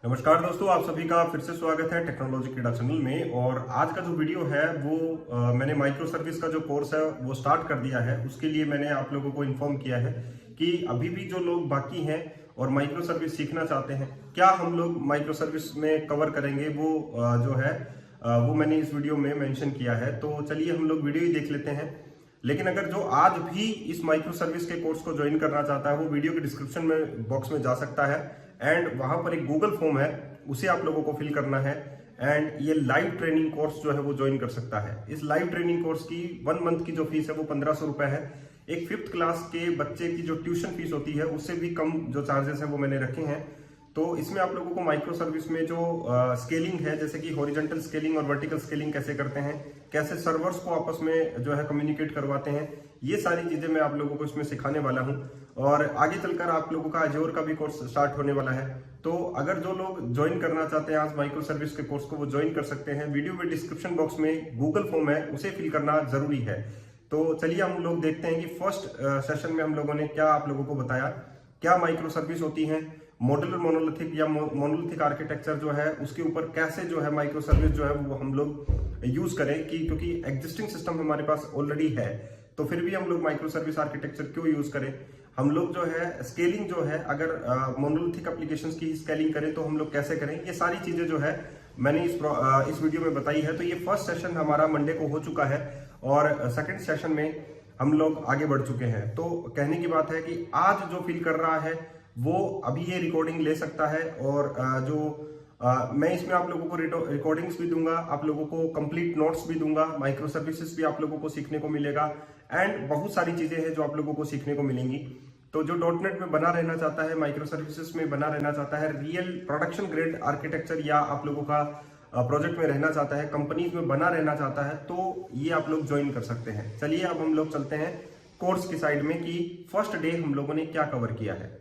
नमस्कार दोस्तों, आप सभी का फिर से स्वागत है टेक्नोलॉजी क्रीड़ा चैनल में। और आज का जो वीडियो है वो मैंने माइक्रो सर्विस का जो कोर्स है वो स्टार्ट कर दिया है। उसके लिए मैंने आप लोगों को इन्फॉर्म किया है कि अभी भी जो लोग बाकी हैं और माइक्रो सर्विस सीखना चाहते हैं, क्या हम लोग माइक्रो सर्विस में कवर करेंगे वो जो है वो मैंने इस वीडियो में मेंशन किया है। तो चलिए हम लोग वीडियो ही देख लेते हैं। लेकिन अगर जो आज भी इस माइक्रो सर्विस के कोर्स को ज्वाइन करना चाहता है वो वीडियो के डिस्क्रिप्शन में बॉक्स में जा सकता है एंड वहां पर एक गूगल फॉर्म है, उसे आप लोगों को फिल करना है एंड ये लाइव ट्रेनिंग कोर्स जो है वो ज्वाइन कर सकता है। इस लाइव ट्रेनिंग कोर्स की 1 मंथ की जो फीस है वो 1500 रुपए है। एक 5th क्लास के बच्चे की जो ट्यूशन फीस होती है उससे भी कम जो चार्जेस है वो मैंने रखे हैं। तो इसमें आप लोगों को माइक्रो सर्विस में जो स्केलिंग है, जैसे कि हॉरिजॉन्टल स्केलिंग और वर्टिकल स्केलिंग कैसे करते हैं, कैसे सर्वर्स को आपस में जो है कम्युनिकेट करवाते हैं, ये सारी चीजें मैं आप लोगों को इसमें सिखाने वाला हूं। और आगे चलकर आप लोगों का अजोर का भी कोर्स स्टार्ट होने वाला है। तो अगर जो लोग ज्वाइन करना चाहते हैं आज माइक्रो सर्विस के कोर्स को, वो ज्वाइन कर सकते हैं। वीडियो में डिस्क्रिप्शन बॉक्स में गूगल फॉर्म है, उसे फिल करना जरूरी है। तो चलिए हम लोग देखते हैं कि फर्स्ट सेशन में हम लोगों ने क्या आप लोगों को बताया, क्या माइक्रो सर्विस होती है, मॉड्यूलर मोनोलिथिक या मोनोलिथिक आर्किटेक्चर जो है उसके ऊपर कैसे जो है माइक्रो सर्विस जो है वो हम लोग यूज करें, कि क्योंकि एग्जिस्टिंग सिस्टम हमारे पास ऑलरेडी है तो फिर भी हम लोग माइक्रो सर्विस आर्किटेक्चर क्यों यूज करें। हम लोग जो है स्केलिंग जो है, अगर मोनोलिथिक एप्लीकेशंस की स्केलिंग करें तो हम लोग कैसे करें, ये सारी चीजें जो है मैंने इस वीडियो में बताई है। तो ये फर्स्ट सेशन हमारा मंडे को हो चुका है और सेकंड सेशन में हम लोग आगे बढ़ चुके हैं। तो कहने की बात है कि आज जो फील कर रहा है वो अभी ये रिकॉर्डिंग ले सकता है। और मैं इसमें आप लोगों को रिकॉर्डिंग्स भी दूंगा, आप लोगों को कंप्लीट नोट्स भी दूंगा, माइक्रो सर्विसेज भी आप लोगों को सीखने को मिलेगा एंड बहुत सारी चीजें हैं जो आप लोगों को सीखने को मिलेंगी। तो जो डॉटनेट में बना रहना चाहता है, माइक्रो सर्विसेज में बना रहना चाहता है, रियल प्रोडक्शन ग्रेड आर्किटेक्चर या आप लोगों का प्रोजेक्ट में रहना चाहता है, कंपनीज में बना रहना चाहता है, तो ये आप लोग ज्वाइन कर सकते हैं। चलिए अब हम लोग चलते हैं कोर्स की साइड में कि फर्स्ट डे हम लोगों ने क्या कवर किया है।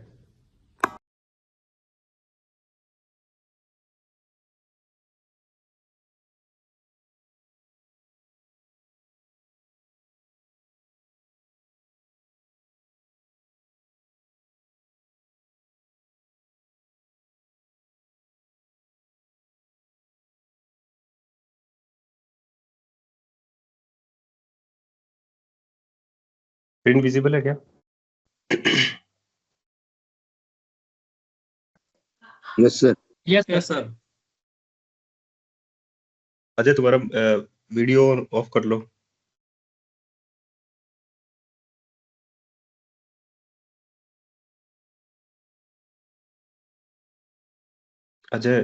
स्क्रीन विजिबल है क्या? Yes sir. Yes sir. Ajay तुम्हारा वीडियो ऑफ कर लो। अजय,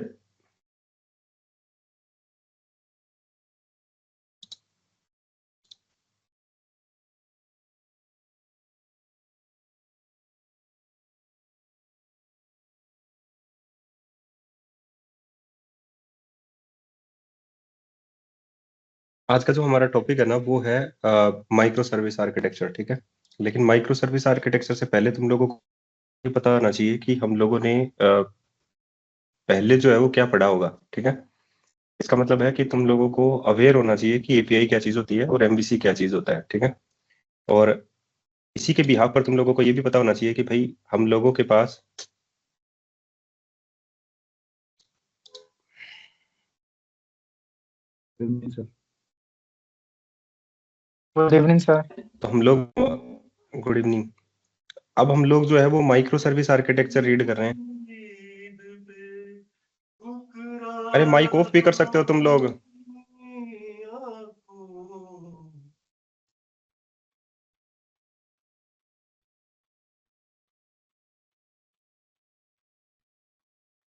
आज का जो हमारा टॉपिक है ना वो है माइक्रो सर्विस आर्किटेक्चर, ठीक है। लेकिन माइक्रो सर्विस आर्किटेक्चर से पहले तुम लोगों को ये पता होना चाहिए कि हम लोगों ने पहले जो है वो क्या पढ़ा होगा, ठीक है। इसका मतलब है कि तुम लोगों को अवेयर होना चाहिए कि एपीआई क्या चीज होती है और एमवीसी क्या चीज होता है, ठीक है। और इसी के बिहाफ पर तुम लोगों को ये भी पता होना चाहिए कि भाई हम लोगों के पास गुड इवनिंग सर। तो हम लोग गुड इवनिंग। अब हम लोग जो है वो माइक्रो सर्विस आर्किटेक्चर रीड कर रहे हैं। अरे माइक ऑफ भी कर सकते हो तुम लोग।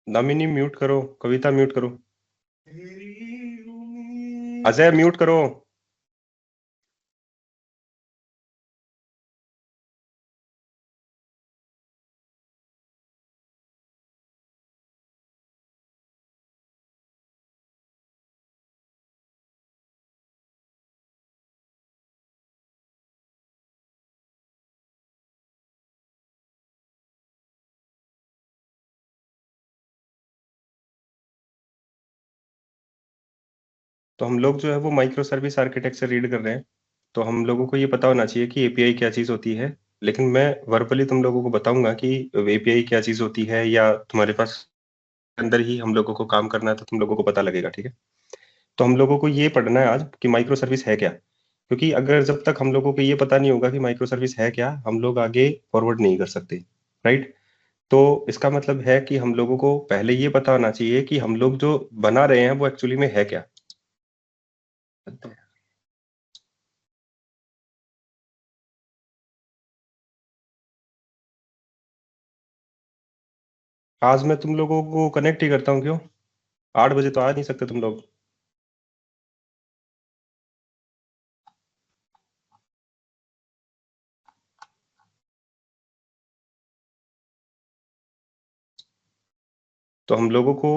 दामिनी म्यूट करो, कविता म्यूट करो, अजय म्यूट करो। तो हम लोग जो है वो माइक्रो सर्विस आर्किटेक्चर रीड कर रहे हैं। तो हम लोगों को ये पता होना चाहिए कि एपीआई क्या चीज होती है। लेकिन मैं वर्बली तुम लोगों को बताऊंगा कि एपीआई क्या चीज होती है, या तुम्हारे पास अंदर ही हम लोगों को काम करना है तो तुम लोगों को पता लगेगा, ठीक है। तो हम लोगों को ये पढ़ना है आज कि माइक्रो सर्विस है क्या, क्योंकि अगर जब तक हम लोगों को ये पता नहीं होगा कि माइक्रो सर्विस है क्या, हम लोग आगे फॉरवर्ड नहीं कर सकते, राइट। तो इसका मतलब है कि हम लोगों को पहले ये पता होना चाहिए कि हम लोग जो बना रहे हैं वो एक्चुअली में है क्या। आज मैं तुम लोगों को कनेक्ट ही करता हूँ, क्यों 8 बजे तो आ नहीं सकते तुम लोग। तो हम लोगों को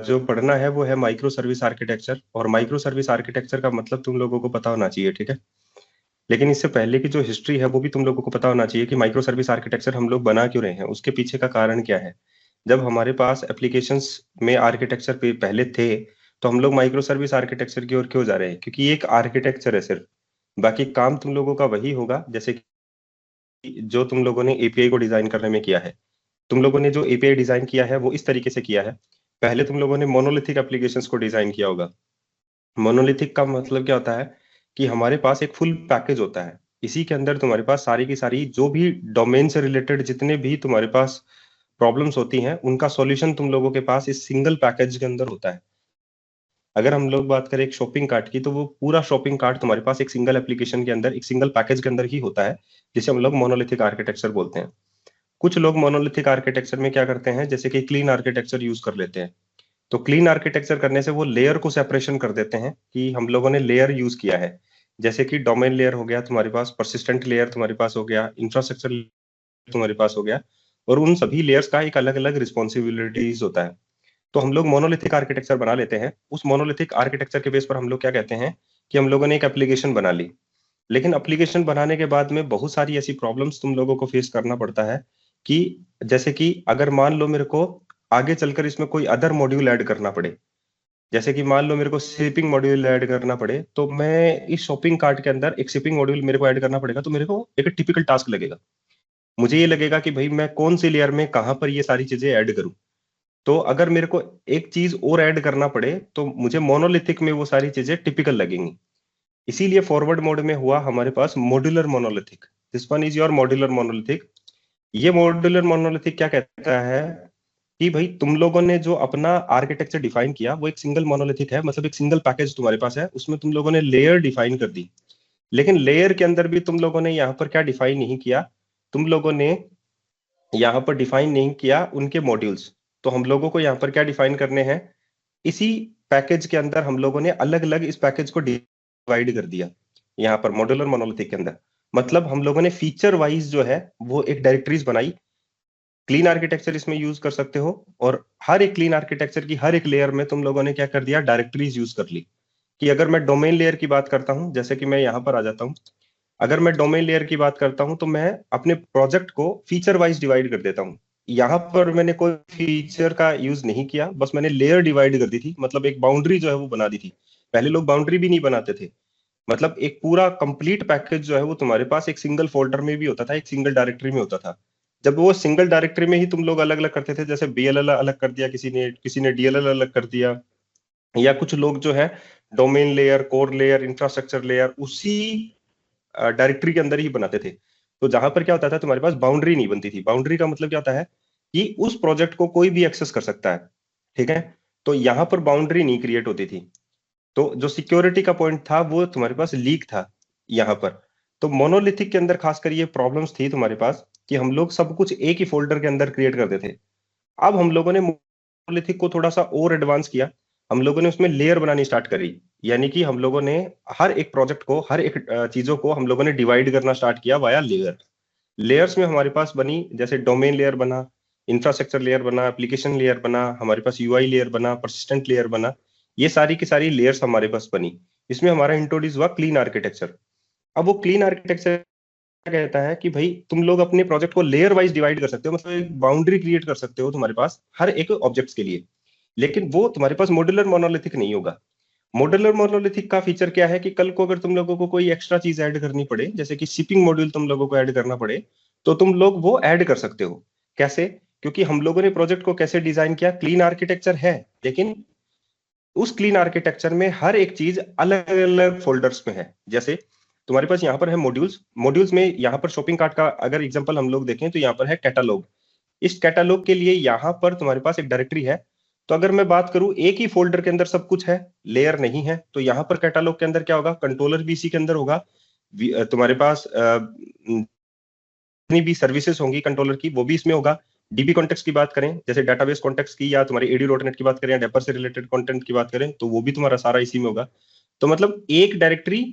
जो पढ़ना है वो है माइक्रो सर्विस आर्किटेक्चर, और माइक्रो सर्विस आर्किटेक्चर का मतलब तुम लोगों को पता होना चाहिए, ठीक है। लेकिन इससे पहले की जो हिस्ट्री है वो भी तुम लोगों को पता होना चाहिए कि माइक्रो सर्विस आर्किटेक्चर हम लोग बना क्यों रहे हैं, उसके पीछे का कारण क्या है। जब हमारे पास एप्लीकेशंस में आर्किटेक्चर पहले थे, तो हम लोग माइक्रो सर्विस आर्किटेक्चर की ओर क्यों जा रहे हैं, क्योंकि ये एक आर्किटेक्चर है सिर्फ। बाकी काम तुम लोगों का वही होगा जैसे कि जो तुम लोगों ने एपीआई को डिजाइन करने में किया है। तुम लोगों ने जो एपीआई डिजाइन किया है वो इस तरीके से किया है। पहले तुम लोगों ने मोनोलिथिक एप्लीकेशंस को डिजाइन किया होगा। मोनोलिथिक का मतलब क्या होता है कि हमारे पास एक फुल पैकेज होता है, इसी के अंदर तुम्हारे पास सारी की सारी जो भी डोमेन से रिलेटेड जितने भी तुम्हारे पास प्रॉब्लम्स होती हैं उनका सॉल्यूशन तुम लोगों के पास इस सिंगल पैकेज के अंदर होता है। अगर हम लोग बात करें एक शॉपिंग कार्ट की, तो वो पूरा शॉपिंग कार्ट तुम्हारे पास एक सिंगल एप्लीकेशन के अंदर एक सिंगल पैकेज के अंदर ही होता है, जिसे हम लोग मोनोलिथिक आर्किटेक्चर बोलते हैं। कुछ लोग मोनोलिथिक आर्किटेक्चर में क्या करते हैं, जैसे कि क्लीन आर्किटेक्चर यूज कर लेते हैं। तो क्लीन आर्किटेक्चर करने से वो लेयर को सेपरेशन कर देते हैं कि हम लोगों ने लेयर यूज किया है। जैसे कि डोमेन लेयर हो गया तुम्हारे पास, परसिस्टेंट लेयर तुम्हारे पास हो गया, इंफ्रास्ट्रक्चर तुम्हारे पास हो गया, और उन सभी लेयर्स का एक अलग अलग रिस्पॉन्सिबिलिटीज होता है। तो हम लोग मोनोलिथिक आर्किटेक्चर बना लेते हैं। उस मोनोलिथिक आर्किटेक्चर के बेस पर हम लोग क्या कहते हैं कि हम लोगों ने एक एप्लीकेशन बना ली। लेकिन एप्लीकेशन बनाने के बाद में बहुत सारी ऐसी प्रॉब्लम्स तुम लोगों को फेस करना पड़ता है कि जैसे कि अगर मान लो मेरे को आगे चलकर इसमें कोई अदर मॉड्यूल ऐड करना पड़े, जैसे कि मान लो मेरे को शिपिंग मॉड्यूल ऐड करना पड़े, तो मैं इस शॉपिंग कार्ट के अंदर एक शिपिंग मॉड्यूल मेरे को ऐड करना पड़ेगा, तो मेरे को एक टिपिकल टास्क लगेगा। मुझे ये लगेगा कि भाई मैं कौन सी लेयर में कहां पर ये सारी चीजें ऐड करूं। तो अगर मेरे को एक चीज और ऐड करना पड़े तो मुझे मोनोलिथिक में वो सारी चीजें टिपिकल लगेंगी। इसीलिए फॉरवर्ड मोड में हुआ हमारे पास modular monolithic. This one is your modular monolithic. ये मॉड्यूलर मोनोलिथिक क्या कहता है कि भाई तुम लोगों ने जो अपना आर्किटेक्चर डिफाइन किया वो एक सिंगल मोनोलिथिक है, मतलब एक सिंगल पैकेज तुम्हारे पास है, उसमें तुम लोगों ने लेयर डिफाइन कर दी। लेकिन लेयर के अंदर भी तुम लोगों ने यहाँ पर क्या डिफाइन नहीं किया, तुम लोगों ने यहाँ पर डिफाइन नहीं किया उनके मॉड्यूल्स। तो हम लोगों को यहाँ पर क्या डिफाइन करने हैं, इसी पैकेज के अंदर हम लोगों ने अलग अलग इस पैकेज को डिवाइड कर दिया यहाँ पर मॉड्यूलर मोनोलिथिक के अंदर। मतलब हम लोगों ने फीचर वाइज जो है वो एक डायरेक्टरीज बनाई। क्लीन आर्किटेक्चर इसमें यूज कर सकते हो, और हर एक क्लीन आर्किटेक्चर की हर एक लेयर में तुम लोगों ने क्या कर दिया, डायरेक्टरीज यूज कर ली। कि अगर मैं डोमेन लेयर की बात करता हूं, जैसे कि मैं यहाँ पर आ जाता हूं, अगर मैं डोमेन लेयर की बात करता हूं तो मैं अपने प्रोजेक्ट को फीचर वाइज डिवाइड कर देता हूं। यहाँ पर मैंने कोई फीचर का यूज नहीं किया, बस मैंने लेयर डिवाइड कर दी थी, मतलब एक बाउंड्री जो है वो बना दी थी। पहले लोग बाउंड्री भी नहीं बनाते थे। मतलब एक पूरा कंप्लीट पैकेज जो है वो तुम्हारे पास एक सिंगल फोल्डर में भी होता था, एक सिंगल डायरेक्टरी में होता था। जब वो सिंगल डायरेक्टरी में ही तुम लोग अलग अलग करते थे, जैसे बीएलएल अलग कर दिया किसी ने डीएलएल अलग कर दिया, या कुछ लोग जो है domain layer, core layer, infrastructure layer उसी डायरेक्टरी के अंदर ही बनाते थे। तो जहां पर क्या होता था, तुम्हारे पास बाउंड्री नहीं बनती थी। बाउंड्री का मतलब क्या होता है कि उस प्रोजेक्ट को कोई भी एक्सेस कर सकता है, ठीक है। तो यहाँ पर बाउंड्री नहीं क्रिएट होती थी। तो जो सिक्योरिटी का पॉइंट था वो तुम्हारे पास लीक था यहाँ पर। तो मोनोलिथिक के अंदर खासकर ये प्रॉब्लम्स थी तुम्हारे पास कि हम लोग सब कुछ एक ही फोल्डर के अंदर क्रिएट करते थे। अब हम लोगों ने मोनोलिथिक को थोड़ा सा और एडवांस किया। हम लोगों ने उसमें लेयर बनानी स्टार्ट करी, यानी कि हम लोगों ने हर एक प्रोजेक्ट को, हर एक चीजों को हम लोगों ने डिवाइड करना स्टार्ट किया वाया लेयर। लेयर्स में हमारे पास बनी, जैसे डोमेन लेयर बना, इंफ्रास्ट्रक्चर लेयर बना, एप्लीकेशन लेयर बना, हमारे पास यूआई लेयर बना, परसिस्टेंट लेयर बना। ये सारी की सारी लेयर्स हमारे पास बनी। इसमें हमारा इंट्रोड्यूस हुआ क्लीन आर्किटेक्चर। अब वो क्लीन आर्किटेक्चर क्या कहता है कि भाई तुम लोग अपने प्रोजेक्ट को लेयर वाइज डिवाइड कर सकते हो, मतलब एक बाउंड्री क्रिएट कर सकते हो तुम्हारे पास हर एक ऑब्जेक्ट्स के लिए। लेकिन वो तुम्हारे पास मॉड्यूलर मोनोलिथिक नहीं होगा। मॉड्यूलर मोनोलिथिक का फीचर क्या है कि कल को अगर तुम लोगों को कोई एक्स्ट्रा चीज ऐड करनी पड़े, जैसे कि शिपिंग मॉड्यूल तुम लोगों को ऐड करना पड़े, तो तुम लोग वो ऐड कर सकते हो। कैसे क्योंकि हम लोगों ने प्रोजेक्ट को कैसे डिजाइन किया, क्लीन आर्किटेक्चर है, लेकिन उस क्लीन आर्किटेक्चर में हर एक चीज अलग अलग फोल्डर्स में है। जैसे तुम्हारे पास यहाँ पर है मॉड्यूल्स, मॉड्यूल्स में यहाँ पर शॉपिंग कार्ट का अगर एग्जांपल हम लोग देखें तो यहाँ पर है कैटलॉग। इस कैटलॉग के लिए यहाँ पर तुम्हारे पास एक डायरेक्टरी है। तो अगर मैं बात करूं एक ही फोल्डर के अंदर सब कुछ है, लेयर नहीं है, तो यहाँ पर कैटलॉग के अंदर क्या होगा, कंट्रोलर भी इसी के अंदर होगा, तुम्हारे पास जितनी भी सर्विसेज होंगी कंट्रोलर की वो भी इसमें होगा। डीबी कॉन्टेक्स्ट की बात करें, जैसे डेटाबेस कॉन्टेक्स्ट की, या तुम्हारी एडी.नेट की बात करें, या डेपर से रिलेटेड कंटेंट की बात करें, तो वो भी तुम्हारा सारा इसी में होगा। तो मतलब एक डायरेक्टरी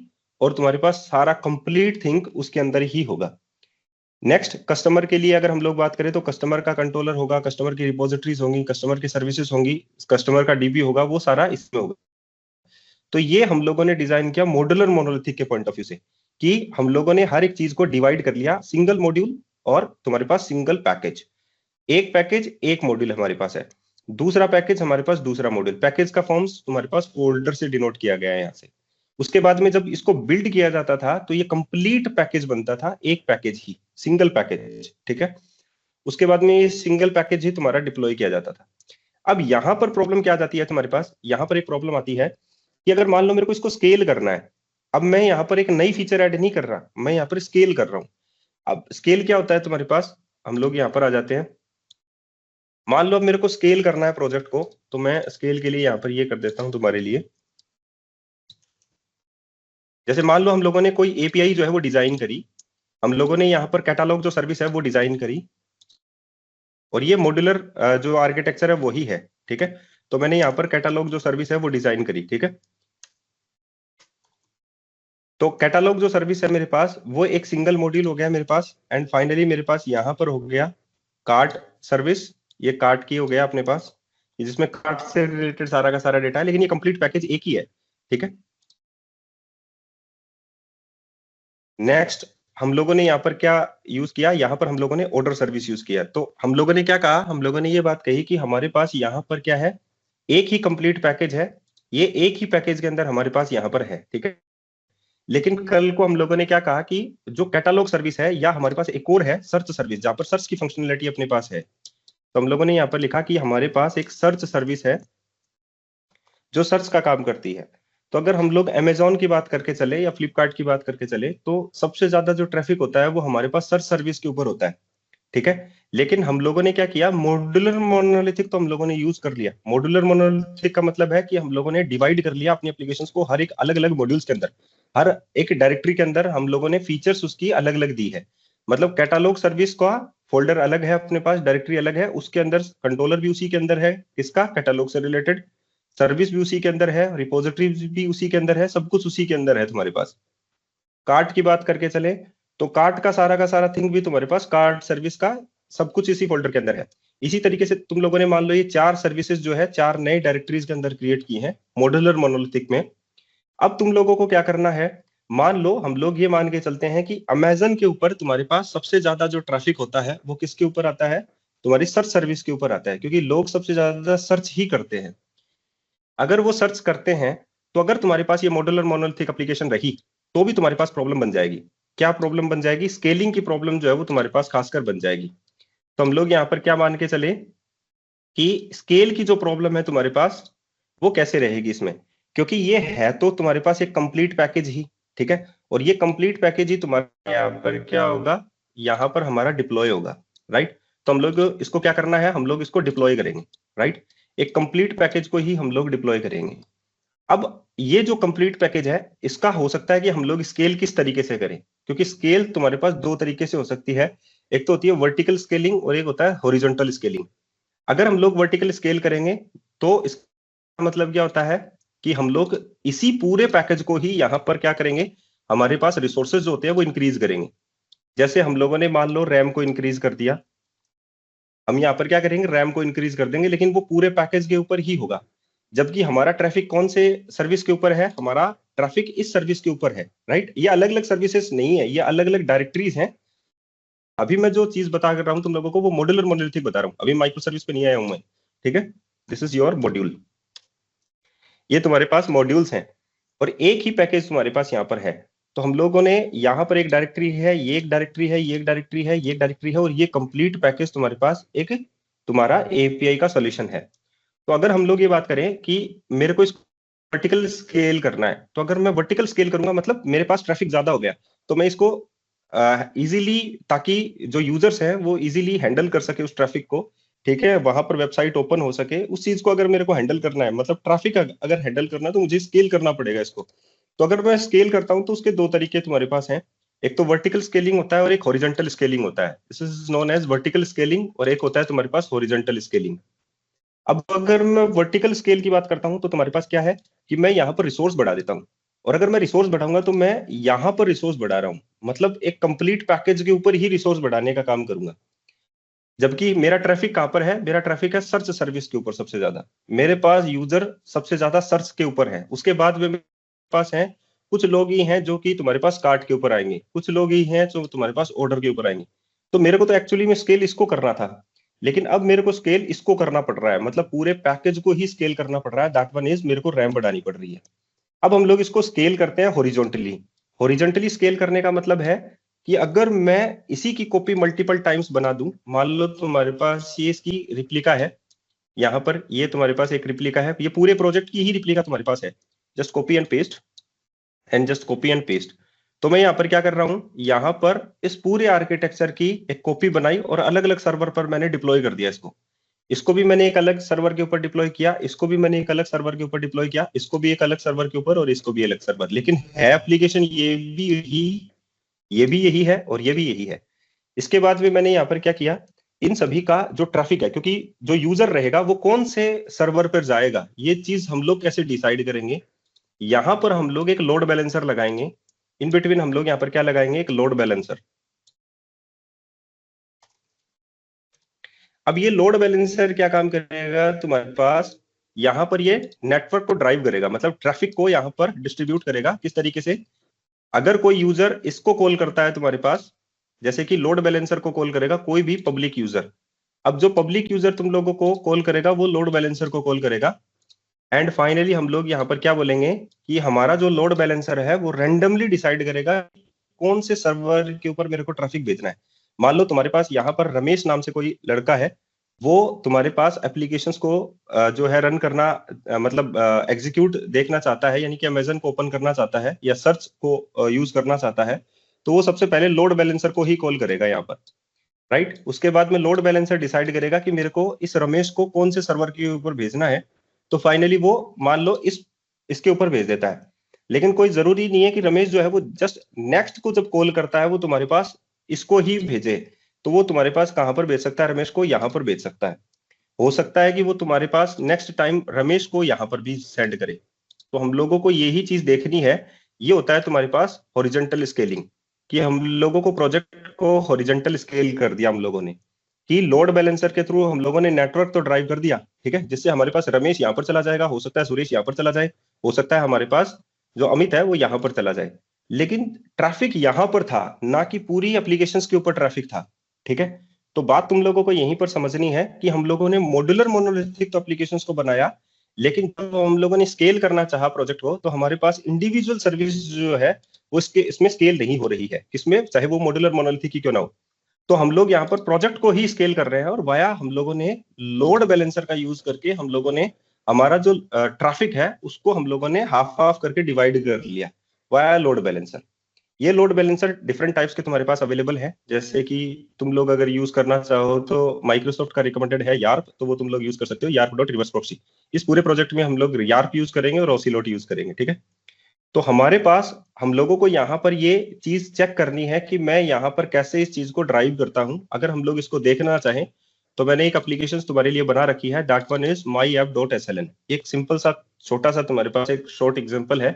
और तुम्हारे पास सारा कंप्लीट थिंग उसके अंदर ही होगा। नेक्स्ट, कस्टमर के लिए अगर हम लोग बात करें तो कस्टमर का कंट्रोलर होगा, कस्टमर की रिपोजिटरीज होंगी, कस्टमर की सर्विसेज होंगी, कस्टमर का डीबी होगा, वो सारा इसमें होगा। तो ये हम लोगों ने डिजाइन किया मॉड्यूलर मोनोलिथिक के पॉइंट ऑफ व्यू से, कि हम लोगों ने हर एक चीज को डिवाइड कर लिया, सिंगल मॉड्यूल और तुम्हारे पास सिंगल पैकेज। एक पैकेज एक मॉड्यूल हमारे पास है, दूसरा पैकेज हमारे पास दूसरा मॉड्यूल। पैकेज का फॉर्म्स तुम्हारे पास फोल्डर से डिनोट किया गया है यहाँ से। उसके बाद में जब इसको बिल्ड किया जाता था तो ये कंप्लीट पैकेज बनता था, एक पैकेज ही, सिंगल पैकेज, ठीक है। उसके बाद में ये सिंगल पैकेज ही तुम्हारा डिप्लॉय किया जाता था। अब यहां पर प्रॉब्लम क्या आ जाती है तुम्हारे पास, यहां पर एक प्रॉब्लम आती है कि अगर मान लो मेरे को इसको स्केल करना है, अब मैं यहाँ पर एक नई फीचर ऐड नहीं कर रहा, मैं यहाँ पर स्केल कर रहा हूं। अब स्केल क्या होता है तुम्हारे पास, हम लोग यहाँ पर आ जाते हैं। मान लो अब मेरे को स्केल करना है प्रोजेक्ट को, तो मैं स्केल के लिए यहाँ पर ये कर देता हूं तुम्हारे लिए। जैसे मान लो हम लोगों ने कोई एपीआई जो है वो डिजाइन करी, हम लोगों ने यहाँ पर कैटालॉग जो सर्विस है वो डिजाइन करी, और ये मॉड्यूलर जो आर्किटेक्चर है वही है, ठीक है। तो मैंने यहाँ पर कैटालॉग जो सर्विस है वो डिजाइन करी, ठीक है। तो कैटालॉग जो सर्विस है मेरे पास वो एक सिंगल मॉड्यूल हो गया मेरे पास। एंड फाइनली मेरे पास यहाँ पर हो गया कार्ट सर्विस, ये कार्ट की हो गया अपने पास, जिसमें कार्ट से रिलेटेड सारा का सारा डेटा है, लेकिन ये कंप्लीट पैकेज एक ही है, ठीक है। नेक्स्ट, हम लोगों ने यहाँ पर क्या यूज किया, यहाँ पर हम लोगों ने ऑर्डर सर्विस यूज किया। तो हम लोगों ने क्या कहा, हम लोगों ने ये बात कही कि हमारे पास यहाँ पर क्या है, एक ही कंप्लीट पैकेज है, ये एक ही पैकेज के अंदर हमारे पास यहाँ पर है, ठीक है। लेकिन कल को हम लोगों ने क्या कहा कि जो कैटालॉग सर्विस है, या हमारे पास एक और है सर्च सर्विस, जहां पर सर्च की फंक्शनलिटी अपने पास है। तो हम लोगों ने यहाँ पर लिखा कि हमारे पास एक सर्च सर्विस है जो सर्च का काम करती है। तो अगर हम लोग अमेजोन की बात करके चले या फ्लिपकार्ट की बात करके चले, तो सबसे ज्यादा जो ट्रैफिक होता है वो हमारे पास सर्च सर्विस के ऊपर होता है, ठीक है। लेकिन हम लोगों ने क्या किया, मॉड्यूलर मोनोलिथिक तो हम लोगों ने यूज कर लिया। मॉड्यूलर मोनोलिथिक का मतलब है कि हम लोगों ने डिवाइड कर लिया अपनी एप्लीकेशंस को हर एक अलग अलग मॉड्यूल्स के अंदर, हर एक डायरेक्टरी के अंदर हम लोगों ने फीचर्स उसकी अलग अलग दी है। मतलब कैटालॉग सर्विस का फोल्डर अलग है अपने पास, डायरेक्टरी अलग है, उसके अंदर कंट्रोलर भी उसी के अंदर है, इसका कैटालॉग से रिलेटेड सर्विस भी उसी के अंदर है, रिपोजिटरी भी उसी के अंदर है, सब कुछ उसी के अंदर है तुम्हारे पास। कार्ट की बात करके चले तो कार्ट का सारा थिंग भी तुम्हारे पास, कार्ट सर्विस का सब कुछ इसी फोल्डर के अंदर है। इसी तरीके से तुम लोगों ने मान लो ये 4 सर्विसेज जो है 4 नए डायरेक्टरीज के अंदर क्रिएट की हैं मॉड्यूलर मोनोलिथिक में। अब तुम लोगों को क्या करना है, मान लो हम लोग ये मान के चलते हैं कि अमेजन के ऊपर तुम्हारे पास सबसे ज्यादा जो ट्रैफिक होता है वो किसके ऊपर आता है, तुम्हारी सर्च सर्विस के ऊपर आता है, क्योंकि लोग सबसे ज्यादा सर्च ही करते हैं। अगर वो सर्च करते हैं तो अगर तुम्हारे पास ये मॉड्यूलर मोनोलिथिक एप्लीकेशन रही तो भी तुम्हारे पास प्रॉब्लम बन जाएगी। क्या प्रॉब्लम बन जाएगी, स्केलिंग की प्रॉब्लम जो है वो तुम्हारे पास खासकर बन जाएगी। तो हम लोग यहाँ पर क्या मान के चले कि स्केल की जो प्रॉब्लम है तुम्हारे पास वो कैसे रहेगी इसमें, क्योंकि ये है तो तुम्हारे पास एक कंप्लीट पैकेज ही, ठीक है। और ये कंप्लीट पैकेज ही तुम्हारे यहाँ पर क्या होगा, यहाँ पर हमारा डिप्लॉय होगा, राइट। तो हम लोग इसको क्या करना है, हम लोग इसको डिप्लॉय करेंगे, राइट। एक कंप्लीट पैकेज को ही हम लोग डिप्लॉय करेंगे। अब ये जो कंप्लीट पैकेज है इसका हो सकता है कि हम लोग स्केल किस तरीके से करें, क्योंकि स्केल तुम्हारे पास 2 तरीके से हो सकती है। एक तो होती है वर्टिकल स्केलिंग और एक होता है हॉरिजॉन्टल स्केलिंग। अगर हम लोग वर्टिकल स्केल करेंगे तो इसका मतलब क्या होता है कि हम लोग इसी पूरे पैकेज को ही यहाँ पर क्या करेंगे, हमारे पास रिसोर्सेज जो होते हैं वो इंक्रीज करेंगे। जैसे हम लोगों ने मान लो रैम को इंक्रीज कर दिया, हम यहाँ पर क्या करेंगे, रैम को इंक्रीज कर देंगे, लेकिन वो पूरे पैकेज के ऊपर ही होगा। जबकि हमारा ट्रैफिक कौन से सर्विस के ऊपर है, हमारा ट्रैफिक इस सर्विस के ऊपर है, राइट। ये अलग अलग सर्विसेज नहीं है, ये अलग अलग डायरेक्टरीज हैं। अभी मैं जो चीज बता कर रहा हूं तुम लोगों को वो मॉड्यूलर मोनोलिथिक बता रहा हूं, अभी माइक्रो सर्विस पे नहीं आया हूं मैं, ठीक है। दिस इज योर मॉड्यूल, ये तुम्हारे पास मॉड्यूल्स हैं और एक ही पैकेज तुम्हारे पास यहाँ पर है। तो हम लोगों ने यहाँ पर एक डायरेक्टरी है, ये एक डायरेक्टरी है, ये एक डायरेक्टरी है, ये एक डायरेक्टरी है, और ये कंप्लीट पैकेज तुम्हारे पास एक तुम्हारा एपीआई का सॉल्यूशन है। तो अगर हम लोग ये बात करें कि मेरे को इसको वर्टिकल स्केल करना है, तो अगर मैं वर्टिकल स्केल करूंगा मतलब मेरे पास ट्रैफिक ज्यादा हो गया, तो मैं इसको इजीली, ताकि जो यूजर्स हैं वो इजीली हैंडल कर सके उस ट्रैफिक को, ठीक है, वहां पर वेबसाइट ओपन हो सके, उस चीज को अगर मेरे को हैंडल करना है, मतलब ट्रैफिक अगर हैंडल करना है तो मुझे स्केल करना पड़ेगा इसको। तो अगर मैं स्केल करता हूं तो उसके दो तरीके तुम्हारे पास हैं। एक तो वर्टिकल स्केलिंग होता है और एक हॉरिजॉन्टल स्केलिंग होता है। This is known as vertical scaling, और एक होता है तुम्हारे पास हॉरिजॉन्टल स्केलिंग। अब अगर मैं वर्टिकल स्केल की बात करता हूं तो तुम्हारे पास क्या है कि मैं यहाँ पर रिसोर्स बढ़ा देता हूं, और अगर मैं रिसोर्स बढ़ाऊंगा तो मैं यहाँ पर रिसोर्स बढ़ा रहा हूं, मतलब एक कंप्लीट पैकेज के ऊपर ही रिसोर्स बढ़ाने का काम करूंगा। जबकि मेरा ट्रैफिक कहां पर है, मेरा ट्रैफिक है सर्च सर्विस के ऊपर सबसे ज्यादा। मेरे पास यूजर सबसे ज्यादा सर्च के ऊपर है, उसके बाद में मेरे पास है कुछ लोग ही हैं जो कि तुम्हारे पास कार्ट के ऊपर आएंगे, कुछ लोग ही हैं जो तुम्हारे पास ऑर्डर के ऊपर आएंगे। तो मेरे को तो एक्चुअली में स्केल इसको करना था, लेकिन अब मेरे को स्केल इसको करना पड़ रहा है, मतलब पूरे पैकेज को ही स्केल करना पड़ रहा है। दैट वन इज मेरे को रैम बढ़ानी पड़ रही है। अब हम लोग इसको स्केल करते हैं हॉरिजॉन्टली। हॉरिजॉन्टली स्केल करने का मतलब है कि अगर मैं इसी की कॉपी मल्टीपल टाइम्स बना दूं, मान लो तुम्हारे पास ये इसकी रिप्लिका है, यहाँ पर ये तुम्हारे पास एक रिप्लिका है, ये पूरे प्रोजेक्ट की ही रिप्लिका तुम्हारे पास है, just copy and paste, and just copy and paste. तो मैं यहाँ पर क्या कर रहा हूं, यहाँ पर इस पूरे आर्किटेक्चर की एक कॉपी बनाई और अलग अलग सर्वर पर मैंने डिप्लॉय कर दिया इसको। इसको भी मैंने एक अलग सर्वर के ऊपर डिप्लॉय किया, इसको भी मैंने एक अलग सर्वर के ऊपर डिप्लॉय किया, इसको भी एक अलग सर्वर के ऊपर, और इसको भी अलग सर्वर। लेकिन है एप्लीकेशन ये भी यही, ये भी यही है और ये भी यही है। इसके बाद भी मैंने यहाँ पर क्या किया, इन सभी का जो ट्रैफिक है, क्योंकि जो यूजर रहेगा वो कौन से सर्वर पर जाएगा, ये चीज हम लोग कैसे डिसाइड करेंगे। यहां पर हम लोग एक लोड बैलेंसर लगाएंगे, इन बिटवीन हम लोग यहाँ पर क्या लगाएंगे, एक लोड बैलेंसर। अब ये लोड बैलेंसर क्या काम करेगा तुम्हारे पास, यहां पर ये नेटवर्क को ड्राइव करेगा, मतलब ट्रैफिक को यहां पर डिस्ट्रीब्यूट करेगा। किस तरीके से, अगर कोई यूजर इसको कॉल करता है तुम्हारे पास, जैसे कि लोड बैलेंसर को कॉल करेगा कोई भी पब्लिक यूजर, अब जो पब्लिक यूजर तुम लोगों को कॉल करेगा वो लोड बैलेंसर को कॉल करेगा। एंड फाइनली हम लोग यहाँ पर क्या बोलेंगे कि हमारा जो लोड बैलेंसर है वो रैंडमली डिसाइड करेगा कौन से सर्वर के ऊपर मेरे को ट्रैफिक भेजना है। मान लो तुम्हारे पास यहाँ पर रमेश नाम से कोई लड़का है, वो तुम्हारे पास एप्लीकेशंस को जो है रन करना, मतलब एग्जीक्यूट देखना चाहता है, यानी कि अमेजन को ओपन करना चाहता है या सर्च को यूज करना चाहता है, तो वो सबसे पहले लोड बैलेंसर को ही कॉल करेगा यहाँ पर, राइट। उसके बाद में लोड बैलेंसर डिसाइड करेगा कि मेरे को इस रमेश को कौन से सर्वर के ऊपर भेजना है, तो फाइनली वो मान लो इसके ऊपर भेज देता है। लेकिन कोई जरूरी नहीं है कि रमेश जो है वो जस्ट नेक्स्ट को जब कॉल करता है वो तुम्हारे पास इसको ही भेजे, तो वो तुम्हारे पास कहां पर भेज सकता है, रमेश को यहां पर भेज सकता है। हो सकता है कि वो तुम्हारे पास नेक्स्ट टाइम रमेश को यहां पर भी सेंड करे। तो हम लोगों को यही चीज देखनी है। ये होता है तुम्हारे पास हॉरिजॉन्टल स्केलिंग, कि हम लोगों को प्रोजेक्ट को हॉरिजॉन्टल स्केल कर दिया हम लोगों ने, कि लोड बैलेंसर के थ्रू हम लोगों ने नेटवर्क तो ड्राइव कर दिया, ठीक है, जिससे हमारे पास रमेश यहाँ पर चला जाएगा, हो सकता है सुरेश यहाँ पर चला जाए, हो सकता है हमारे पास जो अमित है वो यहाँ पर चला जाए। लेकिन ट्रैफिक यहाँ पर था, ना कि पूरी एप्लीकेशंस के ऊपर ट्रैफिक था, ठीक है। तो बात तुम लोगों को यहीं पर समझनी है कि हम लोगों ने मॉड्यूलर मोनोलिथिक तो एप्लीकेशंस को बनाया, लेकिन जब हम लोगों ने स्केल करना चाहा प्रोजेक्ट को, तो हमारे पास इंडिविजुअल सर्विस जो है वो इसमें स्केल नहीं हो रही है, किसमें, चाहे वो मॉड्यूलर मोनोलिथिक ही क्यों ना हो। तो हम लोग यहाँ पर प्रोजेक्ट को ही स्केल कर रहे हैं, और वाया हम लोगों ने लोड बैलेंसर का यूज करके हम लोगों ने हमारा जो ट्रैफिक है उसको हम लोगों ने हाफ हाफ करके डिवाइड कर लिया वाया लोड बैलेंसर। ये लोड बैलेंसर डिफरेंट टाइप्स के तुम्हारे पास अवेलेबल है, जैसे कि तुम लोग अगर यूज करना चाहो तो माइक्रोसॉफ्ट का रिकमेंडेड है यार्प, तो वो तुम लोग यूज कर सकते हो, यार्प डॉट रिवर्स प्रॉक्सी। इस पूरे प्रोजेक्ट में हम लोग यार्प यूज करेंगे और ओसिलोट यूज करेंगे, ठीक है। तो हमारे पास हम लोगों को यहाँ पर ये चीज चेक करनी है कि मैं यहाँ पर कैसे इस चीज को ड्राइव करता हूं। अगर हम लोग इसको देखना चाहें तो मैंने एक एप्लीकेशन तुम्हारे लिए बना रखी है, दैट वन इज myapp.sln। एक सिंपल सा छोटा सा तुम्हारे पास एक शॉर्ट एग्जांपल है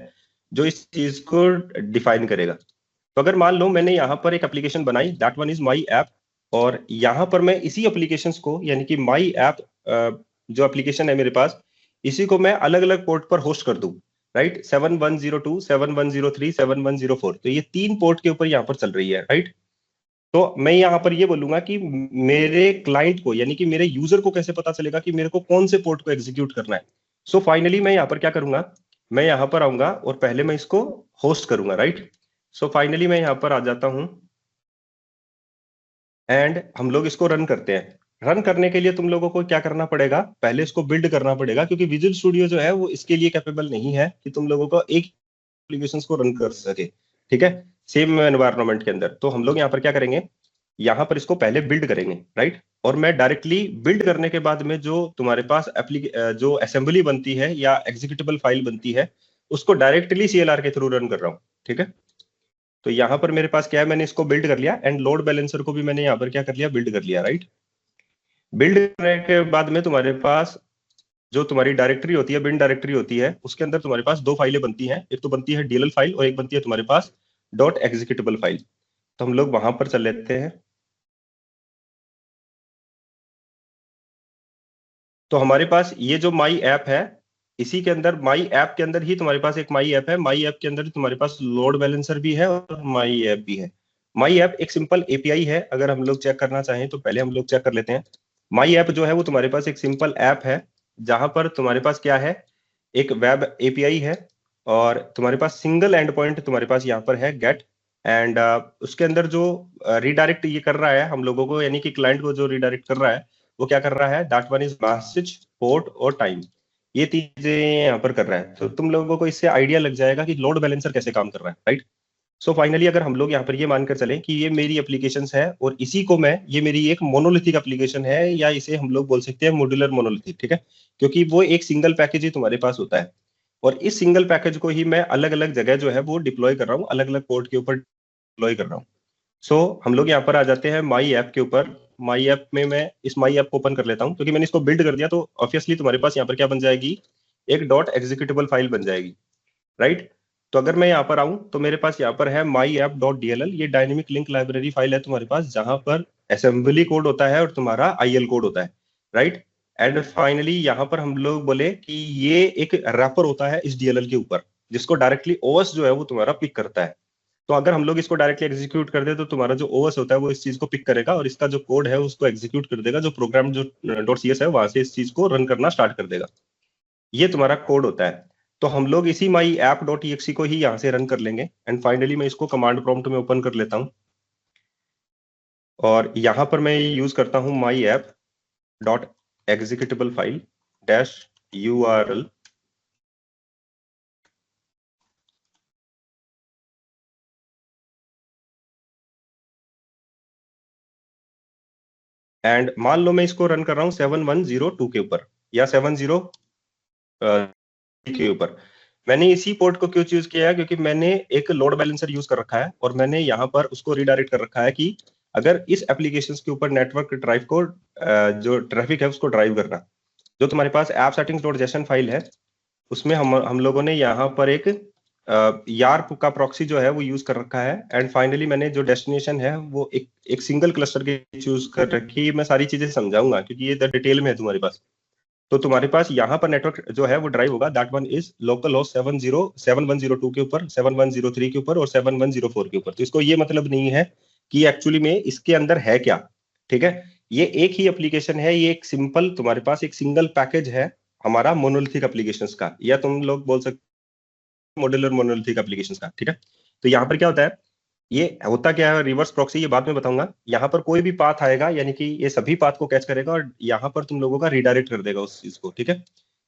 जो इस चीज को डिफाइन करेगा। तो अगर मान लो मैंने यहाँ पर एक एप्लीकेशन बनाई, that one is my app, और यहाँ पर मैं इसी एप्लीकेशन को, यानी कि माई ऐप जो एप्लीकेशन है मेरे पास, इसी को मैं अलग अलग पोर्ट पर होस्ट कर दूं, राइट, 7102, 7103, 7104। तो ये 3 पोर्ट के ऊपर यहाँ पर चल रही है, राइट। तो मैं यहाँ पर ये बोलूंगा कि मेरे क्लाइंट को, यानी कि मेरे यूजर को कैसे पता चलेगा कि मेरे को कौन से पोर्ट को एग्जीक्यूट करना है। सो फाइनली मैं यहाँ पर क्या करूंगा, मैं यहाँ पर आऊंगा और पहले मैं इसको होस्ट करूंगा, राइट। सो फाइनली मैं यहाँ पर आ जाता हूं एंड हम लोग इसको रन करते हैं। रन करने के लिए तुम लोगों को क्या करना पड़ेगा, पहले इसको बिल्ड करना पड़ेगा, क्योंकि विजुअल स्टूडियो जो है वो इसके लिए कैपेबल नहीं है कि तुम लोगों को एक एप्लीकेशंस को रन कर सके, ठीक है, सेम एनवायरनमेंट के अंदर। तो हम लोग यहाँ पर क्या करेंगे, यहाँ पर इसको पहले बिल्ड करेंगे, राइट। और मैं डायरेक्टली बिल्ड करने के बाद में जो तुम्हारे पास जो असेंबली बनती है या एग्जीक्यूटेबल फाइल बनती है, उसको डायरेक्टली सीएलआर के थ्रू रन कर रहा हूँ, ठीक है। तो यहाँ पर मेरे पास क्या है, मैंने इसको बिल्ड कर लिया, एंड लोड बैलेंसर को भी मैंने यहाँ पर क्या कर लिया, बिल्ड कर लिया, राइट। बिल्ड करने के बाद में तुम्हारे पास जो तुम्हारी डायरेक्टरी होती है, बिन डायरेक्टरी होती है, उसके अंदर तुम्हारे पास दो फाइलें बनती हैं, एक तो बनती है डीएलएल फाइल और एक बनती है तुम्हारे पास डॉट एग्जीक्यूटेबल फाइल। तो हम लोग वहां पर चल लेते हैं। तो हमारे पास ये जो माई ऐप है, इसी के अंदर माई ऐप के अंदर ही तुम्हारे पास एक माई ऐप है, माई ऐप के अंदर तुम्हारे पास लोड बैलेंसर भी है और माई ऐप भी है। माई ऐप एक सिंपल एपीआई है, अगर हम लोग चेक करना चाहें तो पहले हम लोग चेक कर लेते हैं। माई ऐप जो है वो तुम्हारे पास एक सिंपल ऐप है, जहां पर तुम्हारे पास क्या है, एक वेब एपीआई है, और तुम्हारे पास सिंगल एंड पॉइंट तुम्हारे पास यहाँ पर है गेट, एंड उसके अंदर जो रिडायरेक्ट ये कर रहा है हम लोगों को, यानी कि क्लाइंट को जो रिडायरेक्ट कर रहा है वो क्या कर रहा है, that one is message, port और टाइम, ये तीन चीजें यहाँ पर कर रहा है। तो तुम लोगों को इससे आइडिया लग जाएगा कि लोड बैलेंसर कैसे काम कर रहा है, राइट। सो फाइनली अगर हम लोग यहाँ पर ये मानकर चलें कि ये मेरी एप्लीकेशन है और इसी को मैं, ये मेरी एक मोनोलिथिक एप्लीकेशन है, या इसे हम लोग बोल सकते हैं मॉड्यूलर मोनोलिथिक, ठीक है, क्योंकि वो एक सिंगल पैकेज ही तुम्हारे पास होता है, और इस सिंगल पैकेज को ही मैं अलग अलग जगह जो है वो डिप्लॉय कर रहा हूँ, अलग अलग पोर्ट के ऊपर डिप्लॉय कर रहा हूँ। सो हम लोग यहाँ पर आ जाते हैं माई ऐप के ऊपर। माई ऐप में मैं इस माई ऐप को ओपन कर लेता हूँ, क्योंकि मैंने इसको बिल्ड कर दिया, तो ऑब्वियसली तुम्हारे पास यहाँ पर क्या बन जाएगी, एक डॉट एग्जीक्यूटेबल फाइल बन जाएगी, राइट। तो अगर मैं यहाँ पर आऊं तो मेरे पास यहाँ पर है माई ऐप डॉट डीएलएल, ये डायनेमिक लिंक लाइब्रेरी फाइल है तुम्हारे पास, जहां पर असेंबली कोड होता है और तुम्हारा आईएल कोड होता है, राइट। एंड फाइनली यहाँ पर हम लोग बोले कि ये एक रैपर होता है इस डीएलएल के ऊपर, जिसको डायरेक्टली ओएस जो है वो तुम्हारा पिक करता है। तो अगर हम लोग इसको डायरेक्टली एग्जीक्यूट कर दे तो तुम्हारा जो ओएस होता है वो इस चीज को पिक करेगा और इसका जो कोड है उसको एग्जीक्यूट कर देगा, जो प्रोग्राम जो .cs है वहां से इस चीज को रन करना स्टार्ट कर देगा। ये तुम्हारा कोड होता है। तो हम लोग इसी माई ऐप डॉट exe को ही यहाँ से रन कर लेंगे, एंड फाइनली मैं इसको कमांड प्रॉम्प्ट में ओपन कर लेता हूं, और यहाँ पर मैं यूज करता हूं माई app dot executable file dash URL, and मान लो मैं इसको रन कर रहा हूँ 7102 के ऊपर या 70 के ऊपर। मैंने इसी पोर्ट को क्यों चूज किया है, क्योंकि मैंने एक लोड बैलेंसर यूज कर रखा है और मैंने यहाँ पर उसको रिडायरेक्ट कर रखा है कि अगर इस एप्लीकेशन के ऊपर नेटवर्क ड्राइव को जो ट्रैफिक है उसको ड्राइव करना। जो तुम्हारे पास app settings dot JSON file है, उसमें हम लोगों ने यहाँ पर एक यार्प का प्रॉक्सी जो है वो यूज कर रखा है, एंड फाइनली मैंने जो डेस्टिनेशन है वो एक सिंगल क्लस्टर के चूज कर रखी है। मैं सारी चीजें समझाऊंगा क्योंकि ये डिटेल में है तुम्हारे पास। तो तुम्हारे पास यहाँ पर नेटवर्क जो है वो ड्राइव होगा, that one is local host 7102 के ऊपर, 7103 के ऊपर और 7104 के ऊपर। तो इसको ये मतलब नहीं है कि एक्चुअली में इसके अंदर है क्या, ठीक है। ये एक ही एप्लीकेशन है, ये एक सिंपल तुम्हारे पास एक सिंगल पैकेज है हमारा मोनोलिथिक एप्लीकेशंस का, या तुम लोग बोल सकते मॉड्यूलर मोनोलिथिक एप्लीकेशंस का, ठीक है। तो यहाँ पर क्या होता है, ये होता क्या है रिवर्स प्रॉक्सी, ये बाद में बताऊंगा। यहाँ पर कोई भी पाथ आएगा, यानी कि ये सभी पाथ को कैच करेगा और यहाँ पर तुम लोगों का रिडायरेक्ट कर देगा उस चीज को, ठीक है।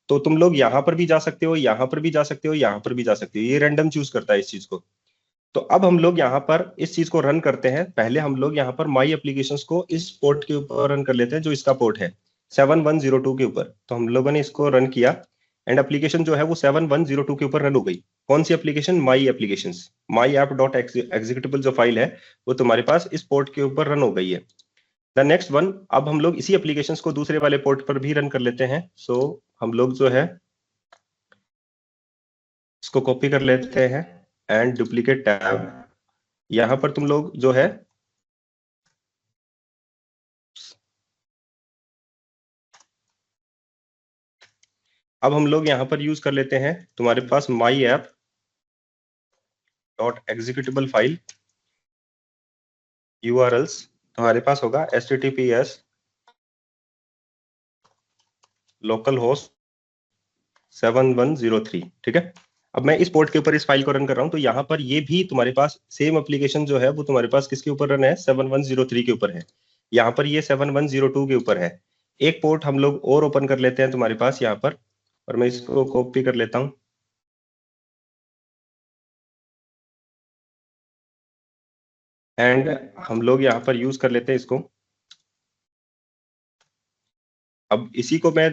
तो तुम लोग यहाँ पर भी जा सकते हो, यहाँ पर भी जा सकते हो, यहाँ पर भी जा सकते हो, ये रैंडम चूज करता है इस चीज को। तो अब हम लोग यहाँ पर इस चीज को रन करते हैं। पहले हम लोग यहाँ पर माई एप्लीकेशंस को इस पोर्ट के ऊपर रन कर लेते हैं, जो इसका पोर्ट है 7102 के ऊपर। तो हम लोगों ने इसको रन किया एंड एप्लीकेशन जो है वो 7102 के ऊपर रन हो गई। कौन सी application, my applications, my app dot executable जो फाइल है वो तुम्हारे पास इस पोर्ट के ऊपर रन हो गई है। द नेक्स्ट वन, अब हम लोग इसी एप्लीकेशंस को दूसरे वाले पोर्ट पर भी रन कर लेते हैं। सो हम लोग जो है इसको कॉपी कर लेते हैं एंड डुप्लीकेट टैब, यहां पर तुम लोग जो है अब हम लोग यहां पर यूज कर लेते हैं तुम्हारे पास my app dot executable file URLs तुम्हारे पास होगा https लोकल होस्ट 7103, ठीक है। अब मैं इस पोर्ट के ऊपर इस फाइल को रन कर रहा हूं, तो यहाँ पर ये भी तुम्हारे पास सेम एप्लीकेशन जो है वो तुम्हारे पास किसके ऊपर रन है, 7103 के ऊपर है। यहाँ पर ये 7102 के ऊपर है। एक पोर्ट हम लोग और ओपन कर लेते हैं तुम्हारे पास यहाँ पर, और मैं इसको कॉपी कर लेता हूँ। एंड हम लोग यहाँ पर यूज कर लेते हैं इसको। अब इसी को मैं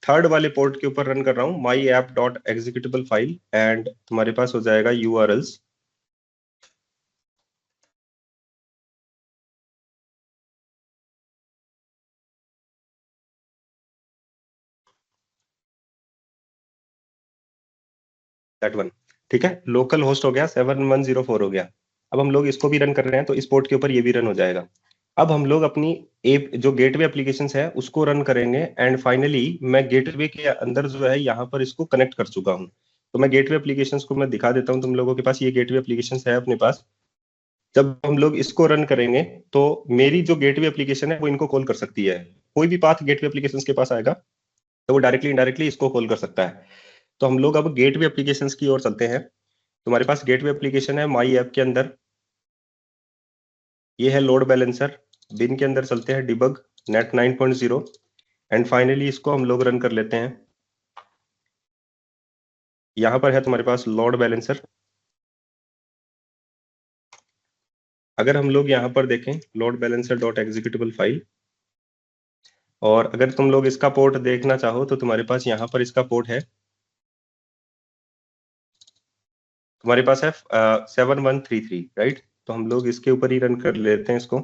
थर्ड वाले पोर्ट के ऊपर रन कर रहा हूँ, माई app dot executable file, and तुम्हारे पास हो जाएगा URLs। दैट वन, ठीक है। लोकल होस्ट हो गया, 7104 हो गया। अब हम लोग इसको भी रन कर रहे हैं तो इस पोर्ट के ऊपर ये भी रन हो जाएगा। अब हम लोग अपनी एप जो गेटवे एप्लीकेशन है उसको रन करेंगे, एंड फाइनली मैं गेटवे के अंदर जो है यहाँ पर इसको कनेक्ट कर चुका हूँ। तो मैं गेटवे एप्लीकेशन को मैं दिखा देता हूँ तुम लोगों के पास। ये गेटवे एप्लीकेशन है अपने पास। जब हम लोग इसको रन करेंगे तो मेरी जो गेटवे एप्लीकेशन है वो इनको कॉल कर सकती है। कोई भी पाथ गेटवे एप्लीकेशन के पास आएगा तो वो डायरेक्टली इनडायरेक्टली इसको कॉल कर सकता है। तो हम लोग अब गेटवे एप्लीकेशन की ओर चलते हैं। तुम्हारे पास गेटवे एप्लीकेशन है माई ऐप के अंदर, ये है लोड बैलेंसर। बिन के अंदर चलते हैं डिबग नेट 9.0, एंड फाइनली इसको हम लोग रन कर लेते हैं। यहां पर है तुम्हारे पास लोड बैलेंसर। अगर हम लोग यहाँ पर देखें load balancer dot executable file, और अगर तुम लोग इसका पोर्ट देखना चाहो तो तुम्हारे पास यहाँ पर इसका पोर्ट है, तुम्हारे पास है 7133, राइट। तो हम लोग इसके ऊपर ही रन कर लेते हैं इसको।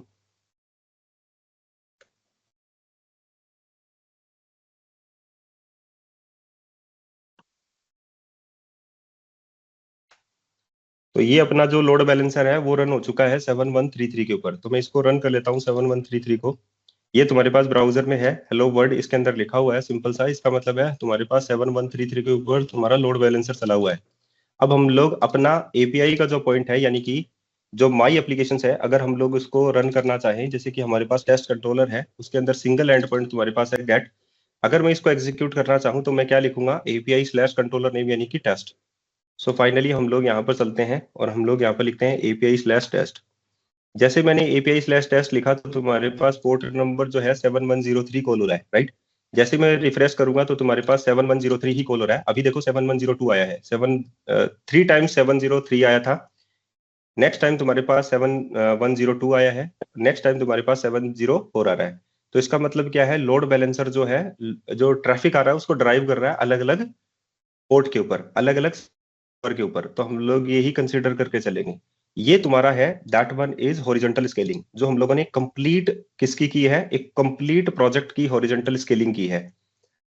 तो ये अपना जो लोड बैलेंसर है वो रन हो चुका है 7133 के ऊपर। तो मैं इसको रन कर लेता हूँ 7133 को। ये तुम्हारे पास ब्राउजर में है, हेलो वर्ल्ड इसके अंदर लिखा हुआ है सिंपल सा। इसका मतलब है तुम्हारे पास 7133 के ऊपर तुम्हारा लोड बैलेंसर चला हुआ है। अब हम लोग अपना एपीआई का जो पॉइंट है, यानी कि जो माई एप्लीकेशन है, अगर हम लोग उसको रन करना चाहें, जैसे कि हमारे पास टेस्ट कंट्रोलर है, उसके अंदर सिंगल एंड पॉइंट तुम्हारे पास है गेट। अगर मैं इसको एग्जीक्यूट करना चाहूँ तो मैं क्या लिखूंगा, एपीआई स्लैश कंट्रोलर नेम यानी कि टेस्ट। सो फाइनली हम लोग यहाँ पर चलते हैं और हम लोग यहाँ पर लिखते हैं एपीआई स्लैश टेस्ट। जैसे मैंने एपीआई स्लैश टेस्ट लिखा तो तुम्हारे पास पोर्ट नंबर जो है 7103 कॉल हो रहा है, राइट। जैसे मैं रिफ्रेश करूंगा तो तुम्हारे पास 7103 ही कॉल हो रहा है। अभी देखो 7102 आया है, 3 टाइम्स 703 आया था। नेक्स्ट टाइम तुम्हारे पास 7102 आया है, नेक्स्ट टाइम तुम्हारे पास 704 आ रहा है। तो इसका मतलब क्या है, लोड बैलेंसर जो है, जो ट्रैफिक आ रहा है उसको ड्राइव कर रहा है अलग अलग पोर्ट के ऊपर, अलग अलग सर्वर के ऊपर। तो हम लोग यही कंसिडर करके चलेंगे। ये तुम्हारा है, that one is horizontal scaling, जो हम लोगों ने कंप्लीट किसकी की है, एक कंप्लीट प्रोजेक्ट की हॉरिजॉन्टल स्केलिंग की है।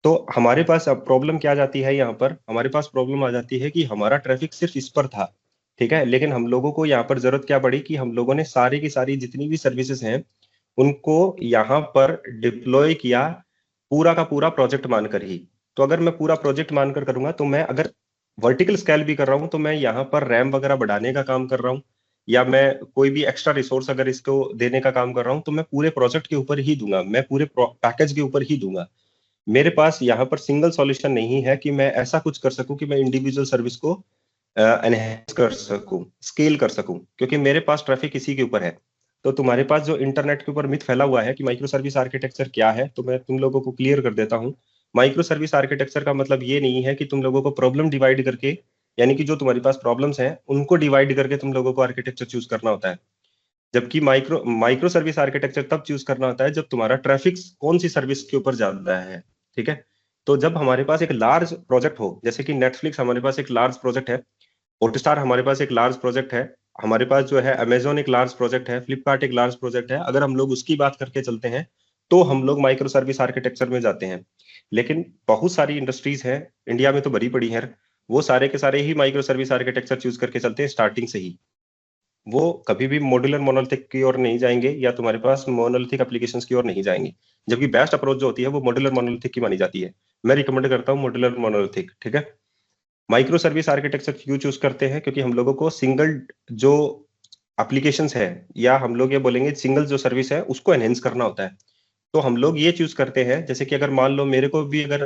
तो हमारे पास अब प्रॉब्लम क्या जाती है, यहाँ पर हमारे पास प्रॉब्लम आ जाती है कि हमारा ट्रैफिक सिर्फ इस पर था, ठीक है। लेकिन हम लोगों को यहाँ पर जरूरत क्या पड़ी कि हम लोगों ने सारी की सारी जितनी भी सर्विसेज हैं उनको यहाँ पर डिप्लॉय किया, पूरा का पूरा प्रोजेक्ट मानकर ही। तो अगर मैं पूरा प्रोजेक्ट मानकर करूंगा तो मैं अगर वर्टिकल स्केल भी कर रहा हूं तो मैं यहाँ पर रैम वगैरह बढ़ाने का काम कर रहा हूँ, या मैं कोई भी एक्स्ट्रा रिसोर्स अगर इसको देने का काम कर रहा हूँ तो मैं पूरे प्रोजेक्ट के ऊपर ही दूंगा, मैं पूरे पैकेज के ऊपर ही दूंगा। मेरे पास यहाँ पर सिंगल सॉल्यूशन नहीं है कि मैं ऐसा कुछ कर सकूं कि मैं इंडिविजुअल सर्विस को एनहेंस कर सकूं, स्केल कर सकूं, क्योंकि मेरे पास ट्रैफिक इसी के ऊपर है। तो तुम्हारे पास जो इंटरनेट के ऊपर मिथ फैला हुआ है कि माइक्रो सर्विस आर्किटेक्चर क्या है, तो मैं तुम लोगों को क्लियर कर देता हूँ। माइक्रो सर्विस आर्किटेक्चर का मतलब ये नहीं है कि तुम लोगों को प्रॉब्लम डिवाइड करके, यानी कि जो तुम्हारे पास प्रॉब्लम्स हैं उनको डिवाइड करके तुम लोगों को आर्किटेक्चर चूज करना होता है। जबकि माइक्रो माइक्रो सर्विस आर्किटेक्चर तब चूज करना होता है जब तुम्हारा ट्रैफिक कौन सी सर्विस के ऊपर ज्यादा है, ठीक है। तो जब हमारे पास एक लार्ज प्रोजेक्ट हो, जैसे कि नेटफ्लिक्स हमारे पास एक लार्ज प्रोजेक्ट है, हॉटस्टार हमारे पास एक लार्ज प्रोजेक्ट है, हमारे पास जो है अमेजोन एक लार्ज प्रोजेक्ट है, फ्लिपकार्ट एक लार्ज प्रोजेक्ट है, अगर हम लोग उसकी बात करके चलते हैं तो हम लोग माइक्रो सर्विस आर्किटेक्चर में जाते हैं। लेकिन बहुत सारी इंडस्ट्रीज हैं इंडिया में तो भरी पड़ी है, वो सारे के सारे ही माइक्रो सर्विस आर्किटेक्चर चूज करके चलते हैं स्टार्टिंग से ही। वो कभी भी मॉड्यूलर मोनोलिथिक की ओर नहीं जाएंगे या तुम्हारे पास मोनोलिथिक एप्लीकेशंस की ओर नहीं जाएंगे। जबकि बेस्ट अप्रोच जो होती है वो मॉड्यूलर मोनोलिथिक की मानी जाती है। मैं रिकमेंड करता हूँ मॉड्यूलर मोनोलिथिक, ठीक है। माइक्रो सर्विस आर्किटेक्चर क्यों चूज करते हैं, क्योंकि हम लोगों को सिंगल जो एप्लीकेशंस है, या हम लोग ये बोलेंगे सिंगल जो सर्विस है उसको एनहेंस करना होता है। तो हम लोग ये चूज करते हैं, जैसे कि अगर मान लो मेरे को भी अगर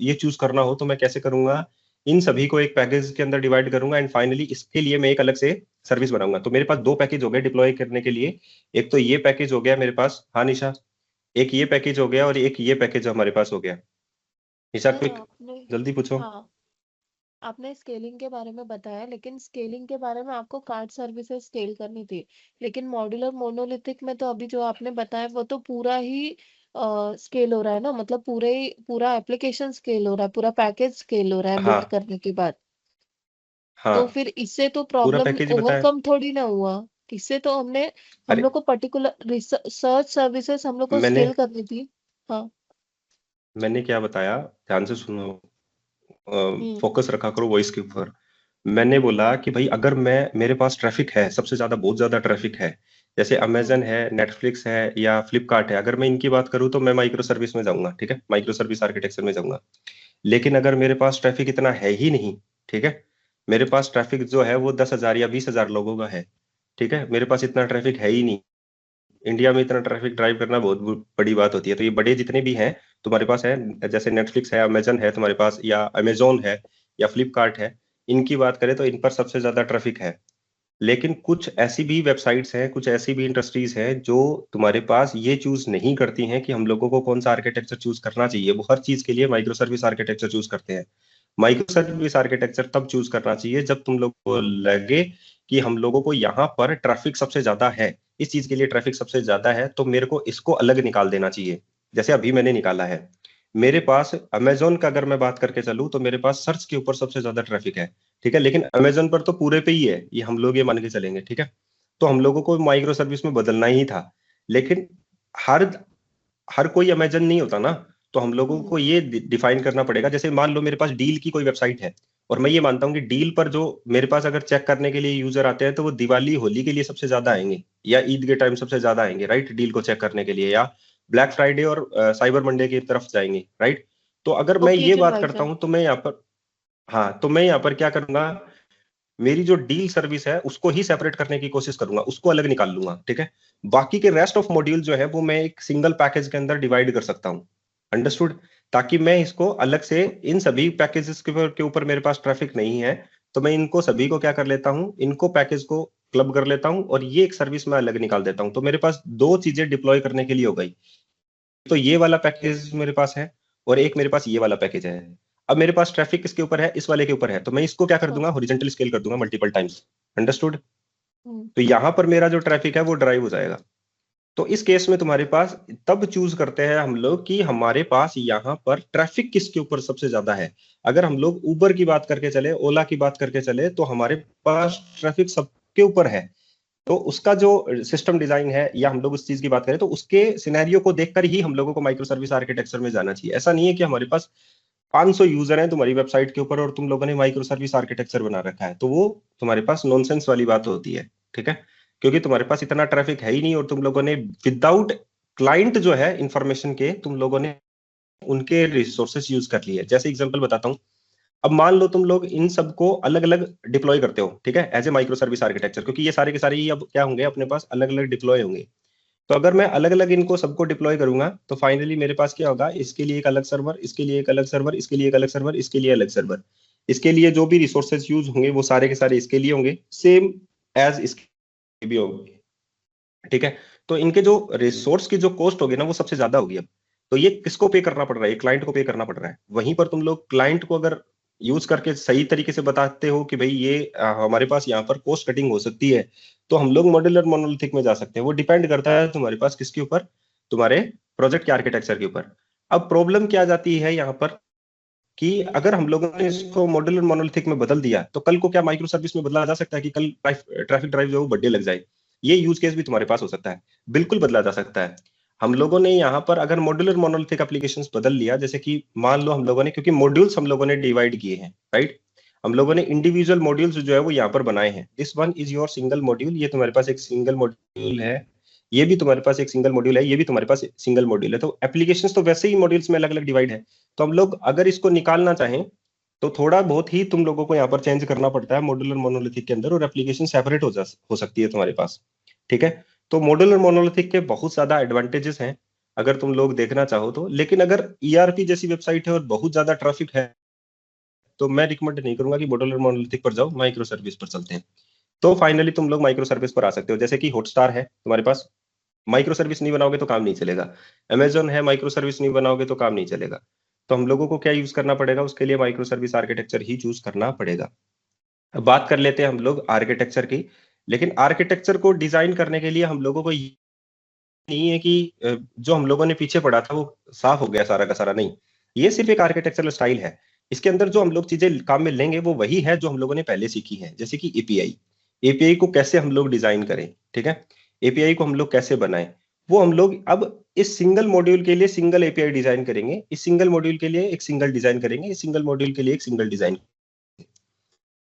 ये चूज करना हो तो मैं कैसे करूंगा इन सभी को एक पैकेज के अंदर डिवाइड करूंगा एंड फाइनली इसके लिए मैं एक अलग से सर्विस बनाऊंगा। तो मेरे पास दो पैकेज हो गए डिप्लॉय करने के लिए। एक तो ये पैकेज हो गया मेरे पास, हाँ निशा, एक ये पैकेज हो गया और एक ये पैकेज हमारे पास हो गया। निशा सर क्विक, आपने जल्दी पूछो। हाँ आपने स्केलिंग के बारे में बताया, लेकिन स्केलिंग के बारे में आपको कार्ड सर्विसेज स्केल करनी थी। लेकिन मॉड्यूलर मोनोलिथिक में तो अभी जो आपने बताया वो तो पूरा ही स्केल हो रहा है ना, मतलब पूरा एप्लीकेशन स्केल हो रहा है, पूरा पैकेज स्केल हो रहा है बिल्ड हाँ करने के बाद। तो हाँ, फिर इससे तो पूरा प्रॉब्लम पैकेज ही बताया। ओवरकम थोड़ी ना हुआ। इससे तो हम अरे लोग को पर्टिकुलर सर्च सर्विसेज हम लोग को मैंने स्केल करनी थी। हाँ। मैंने क्या बताया, ध्यान से सुनो, हम्म। फोकस रखा करो वॉइस के ऊपर। मैंने बोला कि भाई अगर मैं मेरे पास ट्रैफिक है, सबसे ज्यादा बहुत ज्यादा ट्रैफिक है, जैसे हम्म। अमेजन है, नेटफ्लिक्स है या फ्लिपकार्ट है, अगर मैं इनकी बात करूं तो मैं माइक्रो सर्विस में जाऊंगा, ठीक है, माइक्रो सर्विस आर्किटेक्चर में जाऊंगा। लेकिन अगर मेरे पास ट्रैफिक इतना है ही नहीं, ठीक है, मेरे पास ट्रैफिक जो है वो 10,000 या 20,000 लोगों का है, ठीक है, मेरे पास इतना ट्रैफिक है ही नहीं। इंडिया में इतना ट्रैफिक ड्राइव करना बहुत बड़ी बात होती है। तो ये बड़े जितने भी हैं तुम्हारे पास है, जैसे नेटफ्लिक्स है, अमेजन है तुम्हारे पास, या अमेजोन है या फ्लिपकार्ट है, इनकी बात करें तो इन पर सबसे ज्यादा ट्रैफिक है। लेकिन कुछ ऐसी भी वेबसाइट्स हैं, कुछ ऐसी भी इंडस्ट्रीज हैं जो तुम्हारे पास ये चूज नहीं करती हैं कि हम लोगों को कौन सा आर्किटेक्चर चूज करना चाहिए। वो हर चीज के लिए माइक्रो सर्विस आर्किटेक्चर चूज करते हैं। माइक्रो सर्विस आर्किटेक्चर तब चूज करना चाहिए जब तुम लोग को लगे कि हम लोगों को यहाँ पर ट्रैफिक सबसे ज्यादा है, इस चीज के लिए ट्रैफिक सबसे ज्यादा है, तो मेरे को इसको अलग निकाल देना चाहिए। जैसे अभी मैंने निकाला है, मेरे पास अमेजोन का अगर मैं बात करके चलूं तो मेरे पास सर्च के ऊपर सबसे ज्यादा ट्रैफिक है, ठीक है, लेकिन अमेजोन पर तो पूरे पे ही है, ये हम लोग ये मान के चलेंगे, ठीक है। तो हम लोगों को माइक्रो सर्विस में बदलना ही था। लेकिन हर हर कोई अमेजन नहीं होता ना। तो हम लोगों हम्म। को ये डिफाइन करना पड़ेगा। जैसे मान लो मेरे पास डील की कोई वेबसाइट है, और मैं ये मानता हूँ कि डील पर जो मेरे पास अगर चेक करने के लिए यूजर आते हैं तो वो दिवाली होली के लिए सबसे ज्यादा आएंगे, या ईद के टाइम सबसे ज्यादा आएंगे, राइट, डील को चेक करने के लिए, या ब्लैक फ्राइडे और साइबर मंडे की तरफ जाएंगे, राइट। तो अगर मैं ये ओकेजन बात वाइज करता है। हूं तो मैं यहाँ पर, हाँ, तो मैं यहाँ पर क्या करूंगा, मेरी जो डील सर्विस है उसको ही सेपरेट करने की कोशिश करूंगा, उसको अलग निकाल लूंगा, ठीक है। बाकी के रेस्ट ऑफ मॉड्यूल जो है वो मैं एक सिंगल पैकेज के अंदर डिवाइड कर सकता हूँ, अंडरस्टूड। ताकि मैं इसको अलग से, इन सभी पैकेजेस के ऊपर मेरे पास ट्रैफिक नहीं है, तो मैं इनको सभी को क्या कर लेता हूँ, इनको पैकेज को क्लब कर लेता हूँ और ये एक सर्विस में अलग निकाल देता हूँ। तो मेरे पास दो चीजें डिप्लॉय करने के लिए हो गई। तो ये वाला पैकेज मेरे पास है और एक मेरे पास ये वाला पैकेज है। अब मेरे पास ट्रैफिक किसके ऊपर है, इस वाले के ऊपर है, तो मैं इसको क्या कर हाँ। दूंगा, हॉरिजॉन्टल स्केल कर दूंगा मल्टीपल टाइम्स, अंडरस्टूड। हम्म। तो यहां पर मेरा जो ट्रैफिक है वो ड्राइव हो जाएगा। तो इस केस में तुम्हारे पास तब चूज करते हैं हम लोग कि हमारे पास यहाँ पर ट्रैफिक किसके ऊपर सबसे ज्यादा है। अगर हम लोग उबर की बात करके चले, ओला की बात करके चले, तो हमारे पास ट्रैफिक सबके ऊपर है। तो उसका जो सिस्टम डिजाइन है, या हम लोग उस चीज की बात करें तो उसके सिनेरियो को देखकर ही हम लोगों को माइक्रो सर्विस आर्किटेक्चर में जाना चाहिए। ऐसा नहीं है कि हमारे पास 500 यूजर हैं तुम्हारी वेबसाइट के ऊपर और तुम लोगों ने माइक्रो सर्विस आर्किटेक्चर बना रखा है, तो वो तुम्हारे पास नॉनसेंस वाली बात होती है, ठीक है। क्योंकि तुम्हारे पास इतना ट्रैफिक है ही नहीं और तुम लोगों ने विदाउट क्लाइंट जो है इंफॉर्मेशन के, तुम लोगों ने उनके रिसोर्सेस यूज कर लिए। जैसे एग्जांपल बताता हूँ, अब मान लो तुम लोग इन सबको अलग अलग डिप्लॉय करते हो, ठीक है, as a micro service architecture, क्योंकि ये सारे के सारे ही अब क्या होंगे, अपने पास अलग अलग डिप्लॉय होंगे। तो अगर मैं अलग अलग इनको सबको डिप्लॉय करूंगा तो फाइनली मेरे पास क्या होगा, इसके लिए एक अलग सर्वर, इसके लिए एक अलग सर्वर, इसके लिए एक अलग सर्वर, इसके लिए अलग सर्वर, इसके लिए जो भी रिसोर्सेज यूज होंगे वो सारे के सारे इसके लिए होंगे, सेम एज इसके भी होंगे, ठीक है। तो इनके जो रिसोर्स की जो कॉस्ट होगी ना वो सबसे ज्यादा होगी अब। तो ये किसको पे करना पड़ रहा है, क्लाइंट को पे करना पड़ रहा है। वहीं पर तुम लोग क्लाइंट को अगर यूज करके सही तरीके से बताते हो कि भाई ये हमारे पास यहाँ पर कॉस्ट कटिंग हो सकती है, तो हम लोग मॉड्यूलर मोनोलिथिक में जा सकते हैं। वो डिपेंड करता है तुम्हारे पास किसके ऊपर, तुम्हारे प्रोजेक्ट के आर्किटेक्चर के ऊपर। अब प्रॉब्लम क्या आ जाती है यहाँ पर कि अगर हम लोगों ने इसको मॉड्यूलर मोनोलिथिक में बदल दिया तो कल को क्या माइक्रो सर्विस में बदला जा सकता है कि कल ट्रैफिक ड्राइव जो है वो बढ़ने लग जाए। ये यूज केस भी तुम्हारे पास हो सकता है, बिल्कुल बदला जा सकता है। हम लोगों ने यहाँ पर अगर मॉड्यूलर मोनोलिथिक एप्लीकेशंस बदल लिया, जैसे कि मान लो हम लोगों ने, क्योंकि मॉड्यूल्स हम लोगों ने डिवाइड किए हैं, राइट, हम लोगों ने इंडिविजुअल मॉड्यूल्स जो है वो यहाँ पर बनाए हैं। This one is your single module, ये तुम्हारे पास एक सिंगल मॉड्यूल है, ये भी तुम्हारे पास एक सिंगल मॉड्यूल है, ये भी तुम्हारे पास सिंगल मॉड्यूल है। तो एप्लीकेशंस तो वैसे ही मॉड्यूल्स में अलग अलग डिवाइड है। तो हम लोग अगर इसको निकालना चाहें तो थोड़ा बहुत ही तुम लोगों को यहाँ पर चेंज करना पड़ता है मॉड्यूलर मोनोलिथिक के अंदर, और एप्लीकेशन सेपरेट हो सकती है तुम्हारे पास, ठीक है। तो मॉड्यूलर मोनोलिथिक के बहुत ज्यादा एडवांटेजेस हैं अगर तुम लोग देखना चाहो तो। लेकिन अगर ईआरपी जैसी वेबसाइट है और बहुत ज्यादा ट्रैफिक है तो मैं रिकमेंड नहीं करूंगा कि मॉड्यूलर मोनोलिथिक पर जाओ, माइक्रो सर्विस पर चलते हैं। तो फाइनली तुम लोग माइक्रो सर्विस पर आ सकते हो। जैसे कि हॉटस्टार है तुम्हारे पास, माइक्रो सर्विस नहीं बनाओगे तो काम नहीं चलेगा। अमेजोन है, माइक्रो सर्विस नहीं बनाओगे तो काम नहीं चलेगा। तो हम लोगों को क्या यूज करना पड़ेगा, उसके लिए माइक्रो सर्विस आर्किटेक्चर ही चूज करना पड़ेगा। अब बात कर लेते हैं हम लोग आर्किटेक्चर की। लेकिन आर्किटेक्चर को डिजाइन करने के लिए हम लोगों को ये नहीं है कि जो हम लोगों ने पीछे पढ़ा था वो साफ हो गया सारा का सारा, नहीं। ये सिर्फ एक आर्किटेक्चरल स्टाइल है। इसके अंदर जो हम लोग चीजें काम में लेंगे वो वही है जो हम लोगों ने पहले सीखी है। जैसे कि एपीआई, एपीआई को कैसे हम लोग डिजाइन करें, ठीक है, एपीआई को हम लोग कैसे बनाएं, वो हम लोग अब इस सिंगल मॉड्यूल के लिए सिंगल एपीआई डिजाइन करेंगे, इस सिंगल मॉड्यूल के लिए एक सिंगल डिजाइन करेंगे, इस सिंगल मॉड्यूल के लिए एक सिंगल डिजाइन।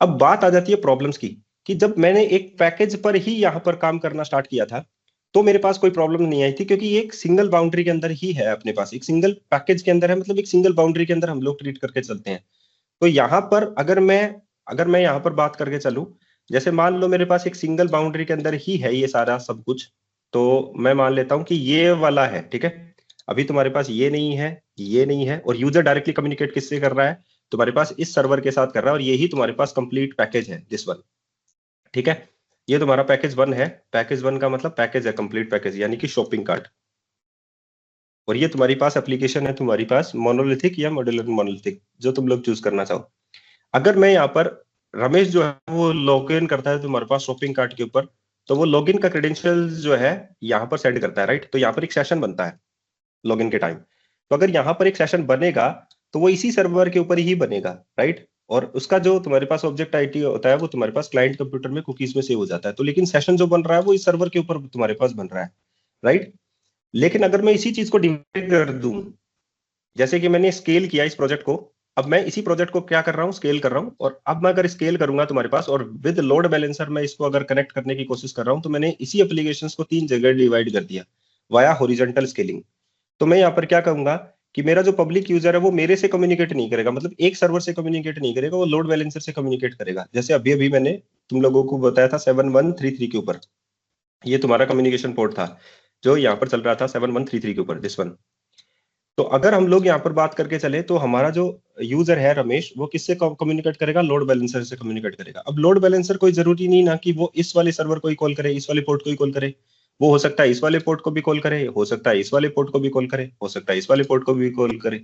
अब बात आ जाती है प्रॉब्लम्स की, कि जब मैंने एक पैकेज पर ही यहाँ पर काम करना स्टार्ट किया था तो मेरे पास कोई प्रॉब्लम नहीं आई थी, क्योंकि ये एक सिंगल बाउंड्री के अंदर ही है, अपने पास एक सिंगल पैकेज के अंदर है, मतलब एक सिंगल बाउंड्री के अंदर हम लोग ट्रीट करके चलते हैं। तो यहाँ पर अगर मैं यहाँ पर बात करके चलूं, जैसे मान लो मेरे पास एक सिंगल बाउंड्री के अंदर ही है ये सारा सब कुछ, तो मैं मान लेता हूं कि ये वाला है, ठीक है। अभी तुम्हारे पास ये नहीं है, ये नहीं है, और यूजर डायरेक्टली कम्युनिकेट किससे कर रहा है, तुम्हारे पास इस सर्वर के साथ कर रहा है, और यही तुम्हारे पास कंप्लीट पैकेज है, दिस वन, ठीक है। ये तुम्हारा पैकेज 1 है। पैकेज 1 का मतलब पैकेज है, कंप्लीट पैकेज, यानी कि शॉपिंग कार्ट। और ये तुम्हारी पास एप्लीकेशन है, तुम्हारी पास मोनोलिथिक या मॉड्यूलर मोनोलिथिक, जो तुम लोग चूज करना चाहो। अगर मैं यहाँ पर रमेश जो है वो लॉग इन करता है तुम्हारे पास शॉपिंग कार्ट के ऊपर, तो वो लॉगिन का क्रेडेंशियल जो है यहाँ पर सेंड करता है, राइट। तो यहाँ पर एक सेशन बनता है लॉगिन के टाइम। तो अगर यहाँ पर एक सेशन बनेगा तो वो इसी सर्वर के ऊपर ही बनेगा, राइट। और उसका जो तुम्हारे पास ऑब्जेक्ट आईडी होता है वो तुम्हारे पास क्लाइंट कंप्यूटर में कुकीज में सेव हो जाता है। तो लेकिन सेशन जो बन रहा है वो इस सर्वर के ऊपर तुम्हारे पास बन रहा है, राइट। लेकिन अगर मैं इसी चीज को डिवाइड कर दूं, जैसे कि मैंने स्केल किया इस प्रोजेक्ट को, अब मैं इसी प्रोजेक्ट को क्या कर रहा हूँ, स्केल कर रहा हूँ। और अब मैं अगर स्केल करूंगा तुम्हारे पास और विद लोड बैलेंसर मैं इसको अगर कनेक्ट करने की कोशिश कर रहा हूँ, तो मैंने इसी एप्लीकेशंस को 3 जगह डिवाइड कर दिया वाया हॉरिजॉन्टल स्केलिंग। तो मैं यहाँ पर क्या कहूंगा कि मेरा जो पब्लिक यूजर है वो मेरे से कम्युनिकेट नहीं करेगा, मतलब एक सर्वर से कम्युनिकेट नहीं करेगा, वो लोड बैलेंसर से कम्युनिकेट करेगा। जैसे अभी अभी मैंने तुम लोगों को बताया था 7133 के ऊपर, ये तुम्हारा कम्युनिकेशन पोर्ट था जो यहाँ पर चल रहा था 7133 के ऊपर, दिस वन। तो अगर हम लोग यहाँ पर बात करके चले तो हमारा जो यूजर है रमेश, वो किससे कम्युनिकेट करेगा, लोड बैलेंसर से कम्युनिकेट करेगा। अब लोड बैलेंसर कोई जरूरी नहीं ना कि वो इस वाले सर्वर को ही कॉल करे, इस वाले पोर्ट को ही कॉल करे। वो हो सकता है इस वाले पोर्ट को भी कॉल करे, हो सकता है इस वाले पोर्ट को भी कॉल करे, हो सकता है इस वाले पोर्ट को भी कॉल करे।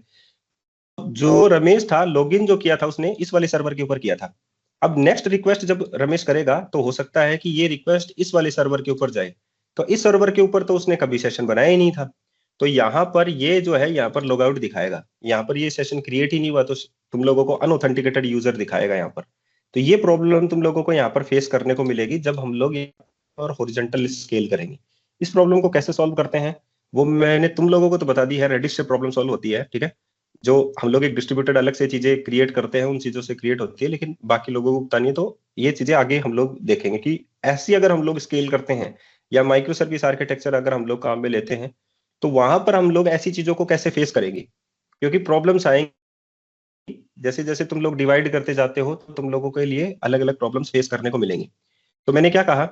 जो रमेश था लॉगिन जो किया था उसने इस वाले सर्वर के ऊपर किया था। अब नेक्स्ट रिक्वेस्ट जब रमेश करेगा तो हो सकता है कि ये रिक्वेस्ट इस वाले सर्वर के ऊपर जाए, तो इस सर्वर के ऊपर तो उसने कभी सेशन बनाया ही नहीं था। तो यहाँ पर ये जो है यहाँ पर लॉग आउट दिखाएगा, यहाँ पर ये सेशन क्रिएट ही नहीं हुआ, तो तुम लोगों को अनऑथेंटिकेटेड यूजर दिखाएगा यहाँ पर। तो ये प्रॉब्लम तुम लोगों को यहाँ पर फेस करने को मिलेगी जब हम लोग और हॉरिजॉन्टल स्केल करेंगे। इस प्रॉब्लम को कैसे सॉल्व करते हैं वो मैंने तुम लोगों को तो बता दी है, रेडिश से प्रॉब्लम सॉल्व होती है, ठीक है। जो हम लोग एक डिस्ट्रीब्यूटेड अलग से चीजें क्रिएट करते हैं उन चीजों से क्रिएट होती है, लेकिन बाकी लोगों को बतानी है। तो ये चीजें आगे हम लोग देखेंगे कि ऐसी अगर हम लोग स्केल करते हैं या माइक्रो सर्विस आर्किटेक्चर अगर हम लोग काम में लेते हैं तो वहां पर हम लोग ऐसी चीजों को कैसे फेस करेंगे, क्योंकि प्रॉब्लम्स आएंगी। जैसे जैसे तुम लोग डिवाइड करते जाते हो तो तुम लोगों के लिए अलग अलग प्रॉब्लम्स फेस करने को मिलेंगी। तो मैंने क्या कहा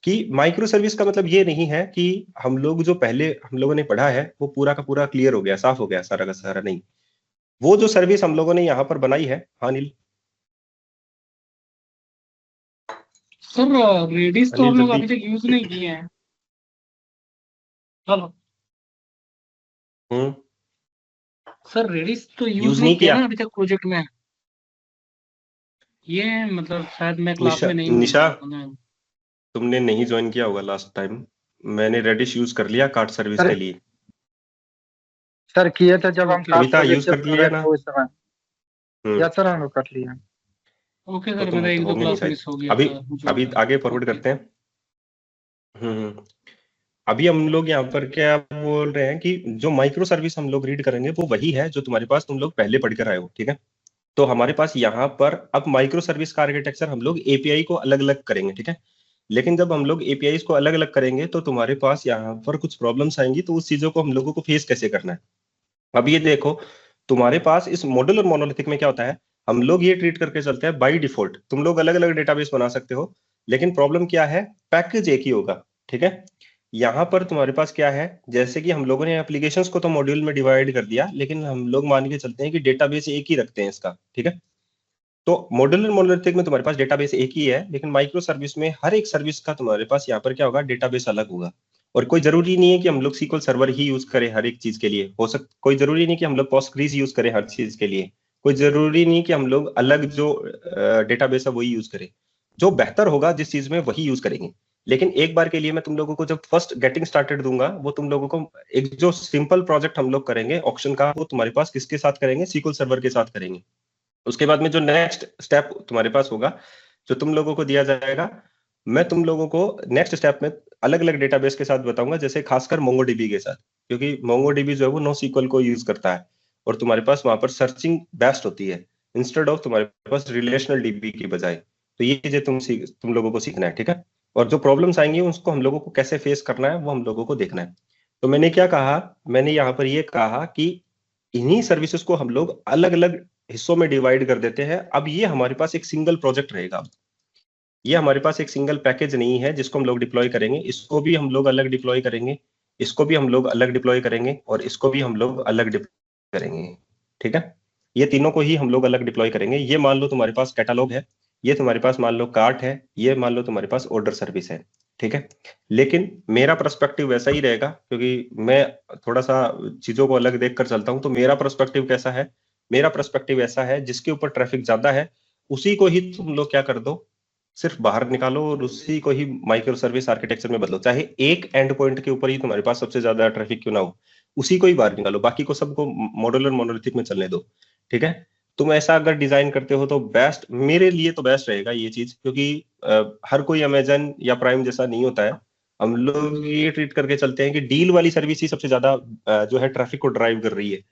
कि माइक्रो सर्विस का मतलब ये नहीं है कि हम लोग जो पहले हम लोगों ने पढ़ा है वो पूरा का पूरा क्लियर हो गया, साफ हो गया सारा का सारा, नहीं। वो जो सर्विस हम लोगों ने यहाँ पर बनाई है, हाँ नील। सर रेडिस तो अनिल हम लोग जल्दी। अभी तक यूज नहीं किए हैं। चलो हम्म। सर रेडिस तो यूज यूज नहीं नहीं किया किया। ना अभी तक प्रोजेक्ट में। ये मतलब शायद मैं क्लास निशा, में नहीं हूँ। निशा तुमने नहीं ज्वाइन किया होगा लास्ट टाइम। मैंने रेडिश यूज कर लिया कार्ड सर्विस के लिए। सर किए थे जब हम क्लास कविता यूज प्रोजेक्ट कर कर लिया रहे ना। थे उस समय। या सर हम लोग कर लिए। ओके तो सर, तुम मेरा एक तो दो होंगे नहीं क्लास शायद। मिस हो गया अभी था मुझे अभी पता है। आगे फॉरवर्ड ओके। करते हैं। अभी हम लोग यहाँ पर क्या बोल रहे हैं कि जो माइक्रो सर्विस हम लोग रीड करेंगे वो वही है जो तुम्हारे पास तुम लोग पहले पढ़ कर आए हो, ठीक है। तो हमारे पास यहाँ पर अब माइक्रो सर्विस का आर्किटेक्चर हम लोग एपीआई को अलग अलग करेंगे, ठीक है। लेकिन जब हम लोग एपीआई को अलग अलग करेंगे तो तुम्हारे पास यहाँ पर कुछ प्रॉब्लम्स आएंगी, तो उस चीजों को हम लोगों को फेस कैसे करना है। अब ये देखो तुम्हारे पास इस मॉड्यूलर मोनोलिथिक में क्या होता है, हम लोग ये ट्रीट करके चलते हैं बाय डिफॉल्ट तुम लोग अलग अलग डेटाबेस बना सकते हो, लेकिन प्रॉब्लम क्या है, पैकेज एक ही होगा, ठीक है। यहाँ पर तुम्हारे पास क्या है, जैसे कि हम लोगों ने एप्लीकेशंस को तो मॉड्यूल में डिवाइड कर दिया, लेकिन हम लोग मान के चलते हैं कि डेटाबेस एक ही रखते हैं इसका, ठीक है। तो मॉड्यूलर मोनोलिथिक में तुम्हारे पास डेटाबेस एक ही है, लेकिन माइक्रो सर्विस में हर एक सर्विस का तुम्हारे पास यहाँ पर क्या होगा, डेटाबेस अलग होगा। और कोई जरूरी नहीं है कि हम लोग SQL सर्वर ही यूज करें हर एक चीज के लिए, कोई जरूरी नहीं कि हम लोग पोस्टग्रीज यूज करें हर चीज के लिए, कोई जरूरी नहीं कि हम लोग अलग जो डेटाबेस है वही यूज करें। जो बेहतर होगा जिस चीज में वही यूज करेंगे। लेकिन एक बार के लिए मैं तुम लोगों को जब फर्स्ट गेटिंग स्टार्टेड दूंगा, वो तुम लोगों को एक जो सिंपल प्रोजेक्ट हम लोग करेंगे ऑक्शन का, वो तुम्हारे पास किसके साथ करेंगे, SQL सर्वर के साथ करेंगे। उसके बाद में जो नेक्स्ट स्टेप तुम्हारे पास होगा, जो तुम लोगों को दिया जाएगा, मैं तुम लोगों को नेक्स्ट स्टेप में अलग अलग डेटाबेस के साथ बताऊंगा, जैसे खासकर MongoDB के साथ, क्योंकि MongoDB जो है वो NoSQL को यूज करता है और तुम्हारे पास वहां पर सर्चिंग बेस्ट होती है इंस्टेड ऑफ तुम्हारे पास रिलेशनल DB की बजाय। तो ये चीजें तुम लोगों को सीखना है, ठीक है। और जो प्रॉब्लम्स आएंगी उसको हम लोगों को कैसे फेस करना है वो हम लोगों को देखना है। तो मैंने क्या कहा, मैंने यहाँ पर ये कहा कि इन्हीं सर्विसेज को हम लोग अलग अलग हिस्सों में डिवाइड कर देते हैं। अब ये हमारे पास एक सिंगल प्रोजेक्ट रहेगा, ये हमारे पास एक सिंगल पैकेज नहीं है जिसको हम लोग डिप्लॉय करेंगे, इसको भी हम लोग अलग डिप्लॉय करेंगे, इसको भी हम लोग अलग डिप्लॉय करेंगे और इसको भी हम लोग अलग डिप्लॉय करेंगे, ठीक है। ये तीनों को ही हम लोग अलग डिप्लॉय करेंगे। ये मान लो तुम्हारे पास कैटलॉग है, ये तुम्हारे पास मान लो कार्ट है, ये मान लो तुम्हारे पास ऑर्डर सर्विस है, ठीक है। लेकिन मेरा पर्सपेक्टिव वैसा ही रहेगा, क्योंकि मैं थोड़ा सा चीजों को अलग देख कर चलता हूं। तो मेरा पर्सपेक्टिव कैसा है, मेरा पर्सपेक्टिव ऐसा है, जिसके ऊपर ट्रैफिक ज्यादा है उसी को ही तुम लोग क्या कर दो, सिर्फ बाहर निकालो और उसी को ही माइक्रो सर्विस आर्किटेक्चर में बदलो। चाहे एक एंड पॉइंट के ऊपर ही तुम्हारे पास सबसे ज्यादा ट्रैफिक क्यों ना हो, उसी को ही बाहर निकालो, बाकी को सबको मॉड्यूलर मोनोलिथिक में चलने दो, ठीक है। तुम ऐसा अगर डिजाइन करते हो तो बेस्ट, मेरे लिए तो बेस्ट रहेगा ये चीज, क्योंकि हर कोई अमेजन या प्राइम जैसा नहीं होता है। हम लोग ये ट्रीट करके चलते हैं कि डील वाली सर्विस ही सबसे ज्यादा जो है ट्रैफिक को ड्राइव कर रही है।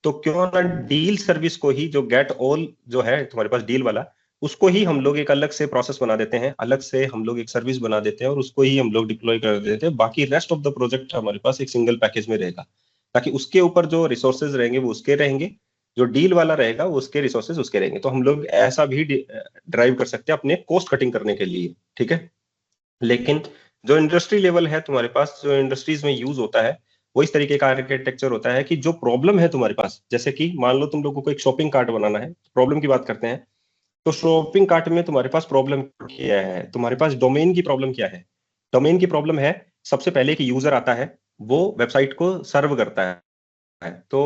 तो क्यों ना डील सर्विस को ही, जो गेट ऑल जो है तुम्हारे पास डील वाला, उसको ही हम लोग एक अलग से प्रोसेस बना देते हैं, अलग से हम लोग एक सर्विस बना देते हैं और उसको ही हम लोग डिप्लॉय कर देते हैं। बाकी रेस्ट ऑफ द प्रोजेक्ट हमारे पास एक सिंगल पैकेज में रहेगा, ताकि उसके ऊपर जो रिसोर्सेज रहेंगे वो उसके रहेंगे, जो डील वाला रहेगा वो उसके रिसोर्सेज उसके रहेंगे। तो हम लोग ऐसा भी ड्राइव कर सकते हैं अपने कॉस्ट कटिंग करने के लिए, ठीक है। लेकिन जो इंडस्ट्री लेवल है तुम्हारे पास, जो इंडस्ट्रीज में यूज होता है, वो इस तरीके का आर्किटेक्चर होता है कि जो प्रॉब्लम है तुम्हारे पास, जैसे कि मान लो तुम लोगों को एक शॉपिंग कार्ट बनाना है, प्रॉब्लम की बात करते हैं। तो शॉपिंग कार्ट में तुम्हारे पास प्रॉब्लम क्या है, तुम्हारे पास डोमेन की प्रॉब्लम क्या है। डोमेन की प्रॉब्लम है सबसे पहले कि यूजर आता है, वो वेबसाइट को सर्व करता है। तो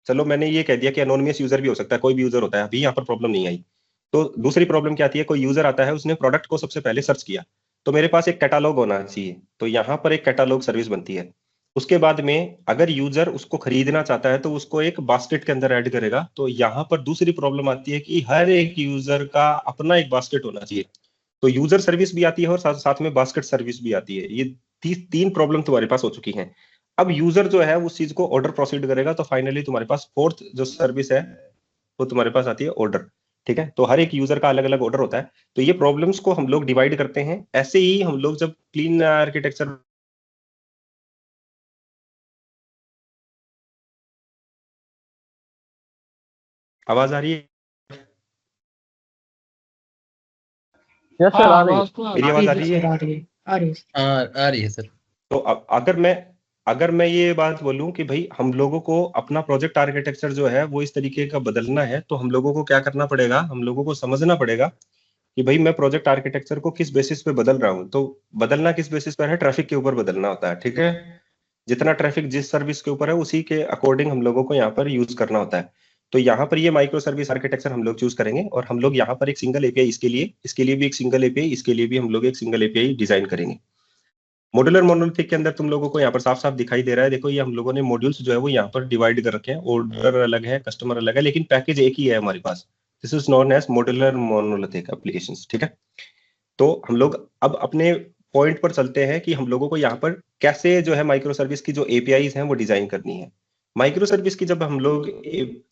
चलो मैंने ये कह दिया कि एनोनिमस यूजर भी हो सकता है, कोई भी यूजर होता है, अभी यहाँ पर प्रॉब्लम नहीं आई। तो दूसरी प्रॉब्लम क्या आती है, कोई यूजर आता है, उसने प्रोडक्ट को सबसे पहले सर्च किया, तो मेरे पास एक कैटालॉग होना चाहिए, तो यहाँ पर एक कैटालॉग सर्विस बनती है। उसके बाद में अगर यूजर उसको खरीदना चाहता है तो उसको एक बास्केट के अंदर ऐड करेगा। तो यहाँ पर दूसरी प्रॉब्लम आती है कि हर एक यूजर का अपना एक बास्केट होना चाहिए। तो यूजर सर्विस भी आती है और साथ में बास्केट सर्विस भी आती है। ये तीन प्रॉब्लम तुम्हारे पास हो चुकी हैं। अब यूजर जो है उस चीज को ऑर्डर प्रोसीड करेगा, तो फाइनली तुम्हारे पास फोर्थ जो सर्विस है वो तुम्हारे पास आती है ऑर्डर, ठीक है। तो हर एक यूजर का अलग अलग ऑर्डर होता है। तो ये प्रॉब्लम्स को हम लोग डिवाइड करते हैं। ऐसे ही हम लोग जब क्लीन आर्किटेक्चर, आवाज आ रही है, यस सर, आ रही है। आवाज तो मेरी आवाज आ रही है? आ रही है, आ रही है। आ रही है सर। तो अगर मैं ये बात बोलूं कि भाई हम लोगों को अपना प्रोजेक्ट आर्किटेक्चर जो है वो इस तरीके का बदलना है, तो हम लोगों को क्या करना पड़ेगा, हम लोगों को समझना पड़ेगा कि भाई मैं प्रोजेक्ट आर्किटेक्चर को किस बेसिस पे बदल रहा हूं। तो बदलना किस बेसिस पर है, ट्रैफिक के ऊपर बदलना होता है, ठीक है। जितना ट्रैफिक जिस सर्विस के ऊपर है उसी के अकॉर्डिंग हम लोगों को यहाँ पर यूज करना होता है। तो यहाँ पर ये माइक्रो सर्विस आर्किटेक्चर हम लोग चूज करेंगे और हम लोग यहाँ पर एक सिंगल एपीआई, इसके लिए भी एक सिंगल एपीआई, इसके लिए भी हम लोग एक सिंगल एपीआई डिजाइन करेंगे। मॉड्यूलर मोनोलिथिक के अंदर तुम लोगों को यहाँ पर साफ साफ दिखाई दे रहा है, देखो ये हम लोगों ने मॉड्यूल्स जो है वो यहाँ पर डिवाइड कर रखे हैं। ऑर्डर अलग है, कस्टमर अलग है, लेकिन पैकेज एक ही है हमारे पास। This is known as modular monolithic applications, ठीक है। तो हम लोग अब अपने पॉइंट पर चलते हैं कि हम लोगों को यहाँ पर कैसे जो है माइक्रो सर्विस की जो एपीआईज हैं वो डिजाइन करनी है। माइक्रो सर्विस की जब हम लोग,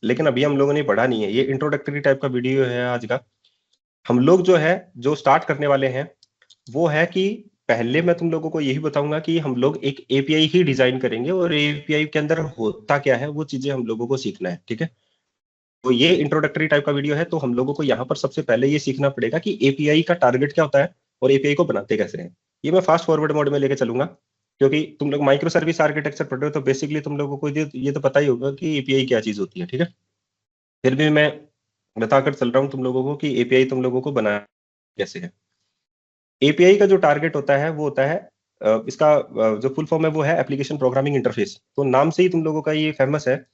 लेकिन अभी हम लोगों ने पढ़ा नहीं है, ये इंट्रोडक्टरी टाइप का वीडियो है आज का। हम लोग जो है जो स्टार्ट करने वाले हैं वो है कि पहले मैं तुम लोगों को यही बताऊंगा कि हम लोग एक एपीआई ही डिजाइन करेंगे और एपीआई के अंदर होता क्या है वो चीजें हम लोगों को सीखना है, ठीक है। तो ये इंट्रोडक्टरी टाइप का वीडियो है, तो हम लोगों को यहाँ पर सबसे पहले ये सीखना पड़ेगा कि एपीआई का टारगेट क्या होता है और एपीआई को बनाते कैसे हैं। ये मैं फास्ट फॉरवर्ड मोड में लेके चलूंगा, क्योंकि तुम लोग माइक्रो सर्विस आर्किटेक्चर पढ़ रहे हो तो बेसिकली तुम लोगों को ये तो पता ही होगा कि एपीआई क्या चीज होती है, ठीक है। फिर भी मैं बताकर चल रहा हूँ तुम लोगों को कि एपीआई तुम लोगों को बनाना कैसे है। एपीआई का जो टारगेट होता है वो होता है इसका जो फुल फॉर्म है वो है एप्लीकेशन प्रोग्रामिंग इंटरफेस। तो नाम से ही तुम लोगों का ये फेमस है,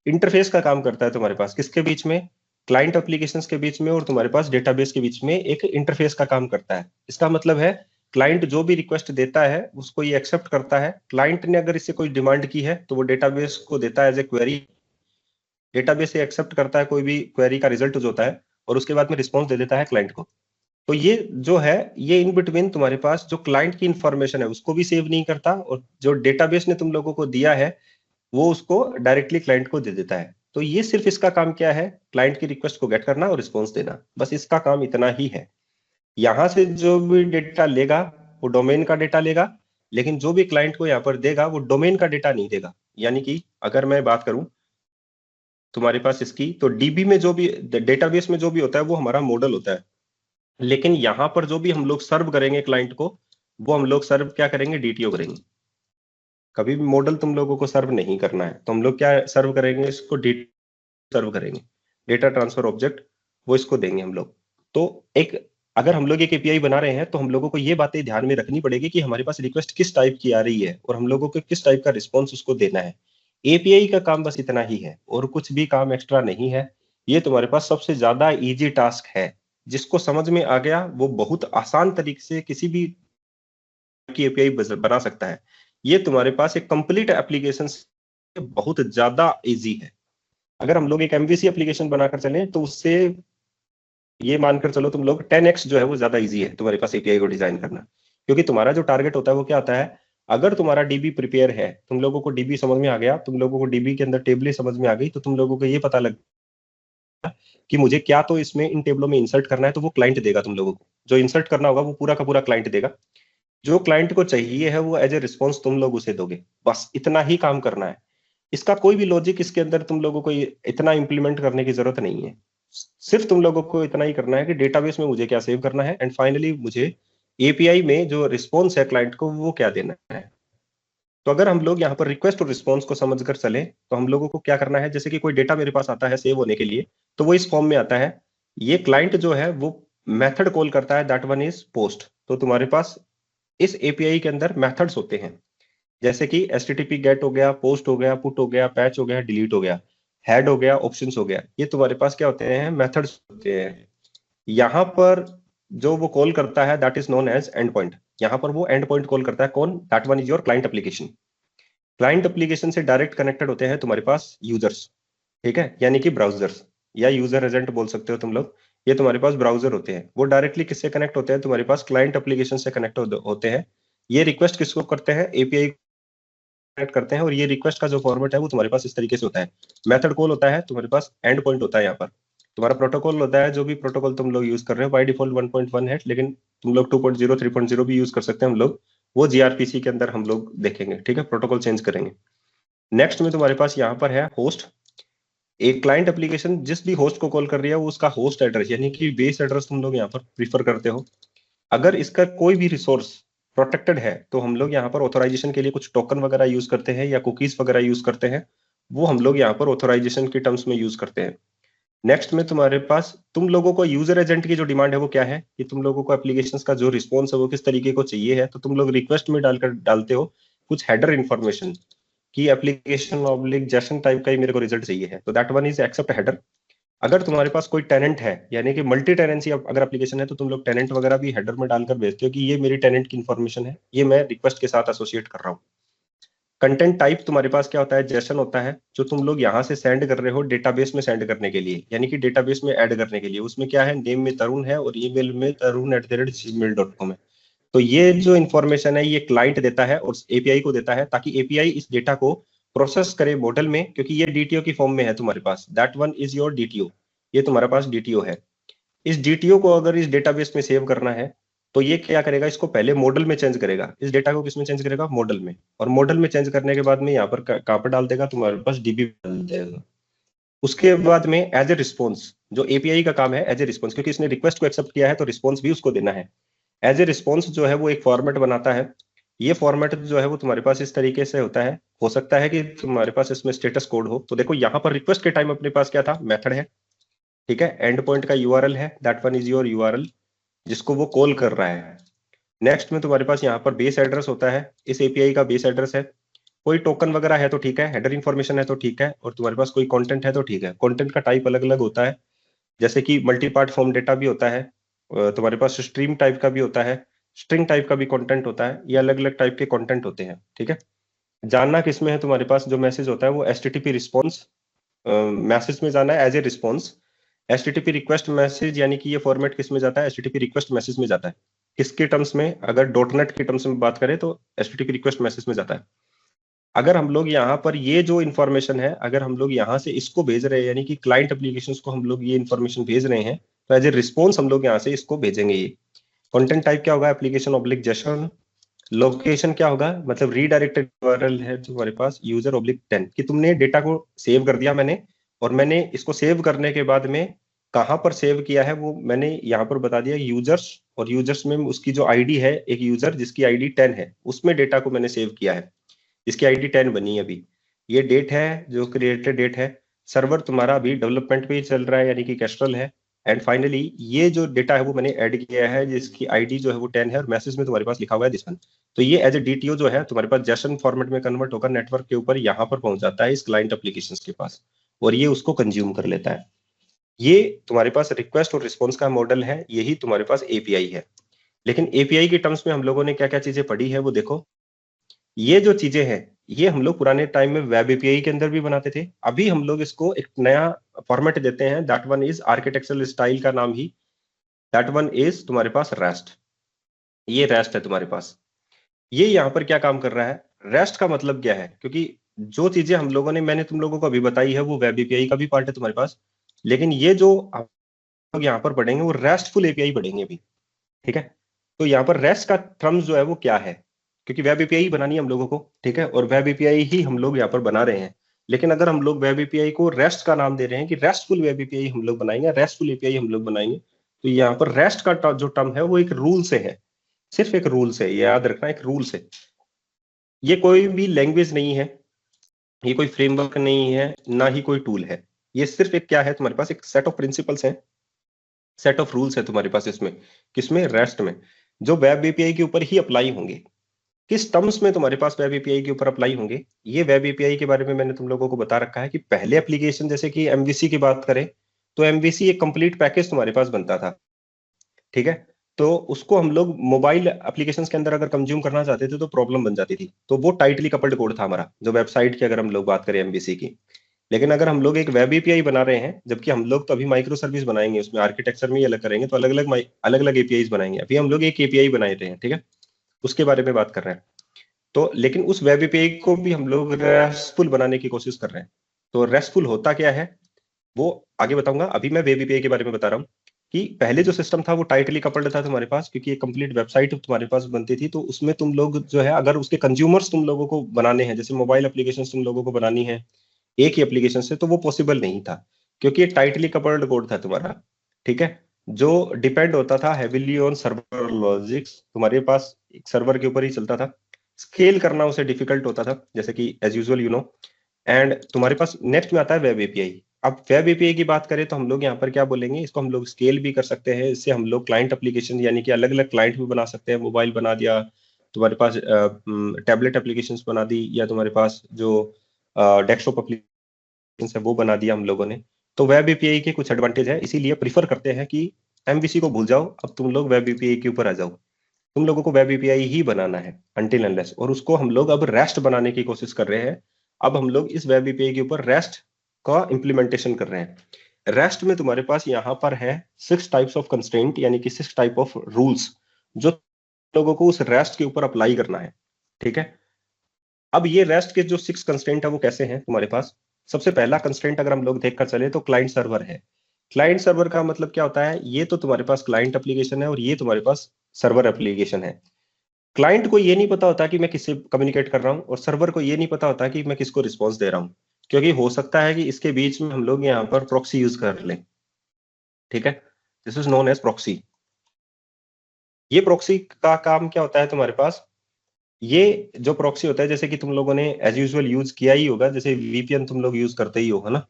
इंटरफेस का काम करता है तुम्हारे पास किसके बीच में, क्लाइंट एप्लीकेशंस के बीच में और तुम्हारे पास डेटाबेस के बीच में एक इंटरफेस का काम करता है। इसका मतलब है क्लाइंट जो भी रिक्वेस्ट देता है उसको ये एक्सेप्ट करता है। क्लाइंट ने अगर इससे कोई डिमांड की है तो वो डेटाबेस को देता है एज ए क्वेरी, डेटाबेस से एक्सेप्ट करता है कोई भी क्वेरी का रिजल्ट जो होता है और उसके बाद में रिस्पॉन्स दे देता है क्लाइंट को। तो ये जो है ये इन बिटवीन तुम्हारे पास जो क्लाइंट की इंफॉर्मेशन है उसको भी सेव नहीं करता और जो डेटाबेस ने तुम लोगों को दिया है वो उसको डायरेक्टली क्लाइंट को दे देता है। तो ये सिर्फ इसका काम क्या है, क्लाइंट की रिक्वेस्ट को गेट करना और रिस्पॉन्स देना, बस इसका काम इतना ही है। यहां से जो भी डेटा लेगा वो डोमेन का डेटा लेगा, लेकिन जो भी क्लाइंट को यहाँ पर देगा वो डोमेन का डेटा नहीं देगा। यानी कि अगर मैं बात करूं तुम्हारे पास इसकी, तो डीबी में जो भी डेटाबेस में जो भी होता है वो हमारा मॉडल होता है, लेकिन यहां पर जो भी हम लोग सर्व करेंगे क्लाइंट को वो हम लोग सर्व क्या करेंगे, डीटीओ करेंगे। कभी भी मॉडल तुम लोगों को सर्व नहीं करना है, तो हम लोग क्या सर्व करेंगे, इसको डीटीओ सर्व करेंगे, डेटा ट्रांसफर ऑब्जेक्ट वो इसको देंगे हम लोग। तो एक अगर हम लोग एक एपीआई बना रहे हैं तो हम लोगों को ये बातें ध्यान में रखनी पड़ेगी कि हमारे पास रिक्वेस्ट किस टाइप की आ रही है और हम लोगों को किस टाइप का रिस्पॉन्स उसको देना है। एपीआई का काम बस इतना ही है और कुछ भी काम एक्स्ट्रा नहीं है। ये तुम्हारे पास सबसे ज्यादा इजी टास्क है, जिसको समझ में आ गया वो बहुत आसान तरीके से किसी भी की एपीआई बना सकता है। ये तुम्हारे पास एक कंप्लीट एप्लीकेशन बहुत ज्यादा इजी है। अगर हम लोग एक एमवीसी एप्लीकेशन बनाकर चले तो उससे ये मानकर चलो तुम लोग 10x जो है वो ज्यादा इजी है तुम्हारे पास एपीआई को डिजाइन करना, क्योंकि तुम्हारा जो टारगेट होता है वो क्या होता है, अगर तुम्हारा डीबी प्रिपेयर है, तुम लोगों को डीबी समझ में आ गया, तुम लोगों को डीबी के अंदर टेबलें समझ में आ गई, तो तुम लोगों को ये पता लग कि मुझे क्या तो इसमें इन टेबलों में इंसर्ट करना है, तो वो क्लाइंट देगा तुम लोगों को। जो इंसर्ट करना होगा वो पूरा का पूरा क्लाइंट देगा, जो क्लाइंट को चाहिए है वो एज ए रिस्पॉन्स तुम लोग उसे दोगे। बस इतना ही काम करना है। इसका कोई भी लॉजिक इसके अंदर तुम लोगों को इतना इंप्लीमेंट करने की जरूरत नहीं है। सिर्फ तुम लोगों को इतना ही करना है कि डेटाबेस में मुझे क्या सेव करना है एंड फाइनली मुझे एपीआई में जो रिस्पॉन्स है क्लाइंट को वो क्या देना है। तो अगर हम लोग यहाँ पर रिक्वेस्ट और रिस्पॉन्स को समझकर चले तो हम लोगों को क्या करना है, जैसे कि कोई डेटा मेरे पास आता है सेव होने के लिए, तो वो इस फॉर्म में आता है। ये क्लाइंट जो है वो मेथड कॉल करता है, दैट वन इज पोस्ट। तो तुम्हारे पास इस एपीआई के अंदर मेथड्स होते हैं, जैसे कि एचटीटीपी गेट हो गया, पोस्ट हो गया, पुट हो गया, पैच हो गया, डिलीट हो गया, हेड हो गया, ऑप्शंस हो गया। ये तुम्हारे पास क्या होते हैं, मेथड्स होते हैं। यहाँ पर जो वो कॉल करता है that is known as endpoint. यहाँ पर वो एंड पॉइंट कॉल करता है, कौन, that one is your client application. Client application से डायरेक्ट कनेक्टेड होते हैं तुम्हारे पास यूजर्स, ठीक है, यानी कि ब्राउजर्स या यूजर एजेंट बोल सकते हो तुम लोग। ये तुम्हारे पास ब्राउजर होते हैं, वो डायरेक्टली किससे कनेक्ट होते हैं, तुम्हारे पास क्लाइंट एप्लीकेशन से कनेक्ट होते हैं। ये रिक्वेस्ट किसको करते हैं, एपीआई कनेक्ट करते हैं। और ये रिक्वेस्ट का जो फॉर्मेट है वो तुम्हारे पास इस तरीके से होता है, मेथड कॉल होता है, तुम्हारे पास एंड पॉइंट होता है। यहाँ पर तुम्हारा प्रोटोकॉल होता है, जो भी प्रोटोकॉल तुम लोग यूज कर रहे हो बाय डिफॉल्ट 1.1 है, लेकिन तुम लोग 2.0 3.0 भी यूज कर सकते हैं हम लोग, वो जीआरपीसी के अंदर हम लोग देखेंगे, ठीक है, प्रोटोकॉल चेंज करेंगे। नेक्स्ट में तुम्हारे पास यहाँ पर है होस्ट। एक क्लाइंट एप्लीकेशन जिस भी होस्ट को कॉल कर रही है वो उसका होस्ट एड्रेस यानी कि बेस एड्रेस तुम लोग यहाँ पर प्रीफर करते हो। अगर इसका कोई भी रिसोर्स प्रोटेक्टेड है तो हम लोग यहाँ पर ऑथोराइजेशन के लिए कुछ टोकन वगैरह यूज करते हैं या कुकीज वगैरह यूज करते हैं, वो हम लोग यहाँ पर ऑथोराइजेशन के टर्म्स में यूज करते हैं। नेक्स्ट में तुम्हारे पास तुम लोगों को यूजर एजेंट की जो डिमांड है वो क्या है, कि तुम लोगों को एप्लीकेशंस का जो रिस्पॉन्स है वो किस तरीके को चाहिए है, तो तुम लोग रिक्वेस्ट में डालते हो कुछ हेडर इन्फॉर्मेशन कि एप्लीकेशन ऑब्लिक जेसन टाइप का ही मेरे को रिजल्ट चाहिए है, तो that one is accept header. अगर तुम्हारे पास कोई टेनेंट है यानी कि मल्टी टेनेंसी अगर एप्लीकेशन है तो तुम लोग टेनेंट वगैरह भी हेडर में डालकर भेजते हो कि ये मेरी टेनेंट की इन्फॉर्मेशन है, ये मैं रिक्वेस्ट के साथ एसोसिएट कर रहा हूँ। कंटेंट टाइप तुम्हारे पास क्या होता है, जेसन होता है, जो तुम लोग यहाँ से सेंड कर रहे हो डेटाबेस में सेंड करने के लिए, यानी कि डेटाबेस में ऐड करने के लिए। उसमें क्या है, नेम में तरुण है और ईमेल में tarun@gmail.com है। तो ये जो इन्फॉर्मेशन है ये क्लाइंट देता है और एपीआई को देता है, ताकि एपीआई इस डेटा को प्रोसेस करे मॉडल में, क्योंकि ये डीटीओ की फॉर्म में है तुम्हारे पास, that one is your DTO. ये तुम्हारे पास डीटीओ है। इस डीटीओ को अगर इस डेटाबेस में सेव करना है तो ये क्या करेगा, इसको पहले मॉडल में चेंज करेगा। इस डेटा को किसमें चेंज करेगा, मॉडल में। और मॉडल में चेंज करने के बाद में यहाँ पर कहाँ पर डाल देगा, तुम्हारे पास डीबी डाल देगा। उसके बाद में एज ए रिस्पॉन्स, जो एपीआई का काम है एज ए रिस्पॉन्स, क्योंकि इसने रिक्वेस्ट को एक्सेप्ट किया है तो रिस्पॉन्स भी उसको देना है। एज ए रिस्पॉन्स जो है वो एक फॉर्मेट बनाता है। ये फॉर्मेट जो है वो तुम्हारे पास इस तरीके से होता है। हो सकता है कि तुम्हारे पास इसमें स्टेटस कोड हो, तो देखो यहाँ पर रिक्वेस्ट के टाइम अपने पास क्या था, मेथड है। ठीक है, एंड पॉइंट का यूआरएल है, that one is your URL जिसको वो कॉल कर रहा है। नेक्स्ट में तुम्हारे पास यहाँ पर बेस एड्रेस होता है, इस एपीआई का बेस एड्रेस है। कोई टोकन वगैरह है तो ठीक है, हेडर इंफॉर्मेशन है तो ठीक है, और तुम्हारे पास कोई कंटेंट है तो ठीक है। कंटेंट का टाइप अलग अलग होता है, जैसे कि मल्टी पार्ट फॉर्म डेटा भी होता है, तुम्हारे पास स्ट्रीम टाइप का भी होता है, स्ट्रिंग टाइप का भी कंटेंट होता है, ये अलग अलग टाइप के कंटेंट होते हैं। ठीक है, जानना किसमें है, तुम्हारे पास जो मैसेज होता है वो एचटीटीपी रिस्पॉन्स मैसेज में जाना है as a response. HTTP request message यानी कि ये फॉर्मेट किस में जाता है, एचटीटीपी रिक्वेस्ट मैसेज में जाता है। किसके टर्म्स में, अगर डॉटनेट के टर्म्स में बात करें तो एचटीटीपी रिक्वेस्ट मैसेज में जाता है। अगर हम लोग यहाँ पर ये जो इन्फॉर्मेशन है, अगर हम लोग यहाँ से इसको भेज रहे हैं, यानी कि क्लाइंट एप्लीकेशन को हम लोग ये इन्फॉर्मेशन भेज रहे हैं, तो एज ए रिस्पॉन्स हम लोग यहाँ से इसको भेजेंगे। ये कंटेंट टाइप क्या होगा, एप्लीकेशन ऑब्लिक जेसन। लोकेशन क्या होगा, मतलब रीडायरेक्टेड यूआरएल है तुम्हारे पास यूजर ऑब्लिक 10 कि तुमने डेटा को सेव कर दिया मैंने, और मैंने इसको सेव करने के बाद में कहां पर सेव किया है वो मैंने यहाँ पर बता दिया, यूजर्स। और यूजर्स में उसकी जो आईडी है, एक यूजर जिसकी आईडी 10 है, उसमें डेटा को मैंने सेव किया है, इसकी आईडी 10 बनी है अभी। ये डेट है जो क्रिएटेड डेट है। सर्वर तुम्हारा अभी डेवलपमेंट पे ही चल रहा है, यानी कि कैस्ट्रल है। एंड फाइनली ये जो डेटा है वो मैंने ऐड किया है, जिसकी आईडी जो है वो 10 है, और मैसेज में तुम्हारे पास लिखा हुआ है दिस वन। तो ये एज ए डीटीओ जो है तुम्हारे पास जेसन फॉर्मेट में कन्वर्ट होकर नेटवर्क के ऊपर यहाँ पर पहुंच जाता है इस क्लाइंट एप्लीकेशन के पास, और ये उसको कंज्यूम कर लेता है। ये तुम्हारे पास रिक्वेस्ट और रिस्पॉन्स का मॉडल है, यही तुम्हारे पास एपीआई है। लेकिन एपीआई के टर्म्स में हम लोगों ने क्या क्या चीजें पढ़ी है वो देखो। ये जो चीजें हैं ये हम लोग पुराने टाइम में वेब एपीआई के अंदर भी बनाते थे, अभी हम लोग इसको एक नया फॉर्मेट देते हैं, that one is architectural style का नाम ही, दैट वन इज तुम्हारे पास रेस्ट। ये रेस्ट है तुम्हारे पास। ये यहाँ पर क्या काम कर रहा है, रेस्ट का मतलब क्या है, क्योंकि जो चीजें हम लोगों ने मैंने तुम लोगों को अभी बताई है वो वेब एपीआई का भी पार्ट है तुम्हारे पास, लेकिन ये जो हम लोग यहाँ पर पढ़ेंगे वो रेस्टफुल एपीआई पढ़ेंगे अभी। ठीक है, तो यहाँ पर रेस्ट का टर्म्स जो है वो क्या है, क्योंकि वेब एपीआई बनानी है हम लोगों को, ठीक है, और वेब एपीआई ही हम लोग यहाँ पर बना रहे हैं। लेकिन अगर हम लोग वेब एपीआई को रेस्ट का नाम दे रहे हैं कि रेस्टफुल वेब एपीआई हम लोग बनाएंगे, रेस्टफुल एपीआई हम लोग बनाएंगे, तो यहाँ पर रेस्ट का जो टर्म है वो एक रूल से है, सिर्फ एक रूल से, याद रखना, एक रूल से। ये कोई भी लैंग्वेज नहीं है, ये कोई फ्रेमवर्क नहीं है, ना ही कोई टूल है, ये सिर्फ एक क्या है तुम्हारे पास, एक सेट ऑफ प्रिंसिपल्स है, सेट ऑफ रूल्स है तुम्हारे पास इसमें, किसमें, रेस्ट में, जो वेब एपीआई के ऊपर ही अप्लाई होंगे। किस टर्म्स में तुम्हारे पास वेब एपीआई के ऊपर अप्लाई होंगे, ये वेब एपीआई के बारे में मैंने तुम लोगों को बता रखा है कि पहले एप्लीकेशन जैसे कि एमवीसी की बात करें तो एमवीसी एक कंप्लीट पैकेज तुम्हारे पास बनता था। ठीक है, तो उसको हम लोग मोबाइल एप्लीकेशन के अंदर अगर कंज्यूम करना चाहते थे तो प्रॉब्लम बन जाती थी, तो वो टाइटली कपल्ड कोड था हमारा, जो वेबसाइट की अगर हम लोग बात करें एमवीसी की। लेकिन अगर हम लोग एक वेब एपीआई बना रहे हैं, जबकि हम लोग तो अभी माइक्रो सर्विस बनाएंगे, उसमें आर्किटेक्चर में ही अलग करेंगे, तो अलग अलग एपीआई बनाएंगे। अभी हम लोग एक एपीआई बनाए रहे हैं, ठीक है, उसके बारे में बात कर रहे हैं। तो लेकिन उस वेब एपीआई को भी हम लोग रेस्टफुल बनाने की कोशिश कर रहे हैं। तो रेस्टफुल होता क्या है वो आगे बताऊंगा, अभी मैं वेब एपीआई के बारे में बता रहा हूँ कि पहले जो सिस्टम था वो टाइटली कपल्ड था तुम्हारे पास, क्योंकि एक कंप्लीट वेबसाइट तुम्हारे पास बनती थी, तो उसमें तुम लोग जो है अगर उसके कंज्यूमर्स तुम लोगों को बनाने हैं, जैसे मोबाइल एप्लीकेशन तुम लोगों को बनानी है एक ही एप्लीकेशन से, तो वो पॉसिबल नहीं था, क्योंकि ये टाइटली कपल्ड कोड था तुम्हारा। ठीक है, जो डिपेंड होता था हेविली ऑन सर्वर लॉजिक्स, तुम्हारे पास एक सर्वर के ऊपर ही चलता था, स्केल करना उसे डिफिकल्ट होता था, जैसे कि as usual you know. And तुम्हारे पास नेक्स्ट में आता है वेब एपीआई। अब वेब एपीआई की बात करें तो हम लोग यहाँ पर क्या बोलेंगे, इसको हम लोग स्केल भी कर सकते हैं, इससे हम लोग क्लाइंट एप्लीकेशन यानी कि अलग अलग क्लाइंट भी बना सकते हैं, मोबाइल बना दिया, तुम्हारे पास टैबलेट एप्लीकेशंस बना दी, या तुम्हारे पास जो डेस्कटॉप एप्लीकेशन है वो बना दिया हम लोगों ने। तो वेब एपीआई के कुछ एडवांटेज है, इसीलिए प्रीफर करते हैं कि एमवीसी को भूल जाओ, अब तुम लोग वेब एपीआई के ऊपर आ जाओ। तुम लोगों को वेब एपीआई ही बनाना है अनटिल अनलेस, और उसको हम लोग अब रेस्ट बनाने की कोशिश कर रहे हैं। अब हम लोग इस वेब एपीआई के ऊपर रेस्ट का इंप्लीमेंटेशन कर रहे हैं। रेस्ट में तुम्हारे पास यहाँ पर है 6 टाइप्स ऑफ कंस्ट्रेंट, यानी कि 6 टाइप ऑफ रूल्स जो लोगों को उस रेस्ट के ऊपर अप्लाई करना है। ठीक है, अब ये रेस्ट के जो 6 कंस्ट्रेंट है वो कैसे हैं तुम्हारे पास। सबसे पहला कंस्ट्रेंट अगर हम लोग देखकर चले तो क्लाइंट सर्वर है। क्लाइंट सर्वर का मतलब क्या होता है, ये तो तुम्हारे पास क्लाइंट एप्लीकेशन है और ये तुम्हारे पास सर्वर एप्लीकेशन है। क्लाइंट को ये नहीं पता होता कि मैं किससे कम्युनिकेट कर रहा हूं, और सर्वर को ये नहीं पता होता कि मैं किसको रिस्पॉन्स दे रहा हूं, क्योंकि हो सकता है कि इसके बीच में हम लोग यहाँ पर प्रॉक्सी यूज कर लें। ठीक है, this is known as proxy. ये प्रॉक्सी का काम क्या होता है तुम्हारे पास, ये जो प्रॉक्सी होता है, जैसे कि तुम लोगों ने एज यूजुअल यूज किया ही होगा, जैसे वीपीएन तुम लोग यूज करते ही होगा ना,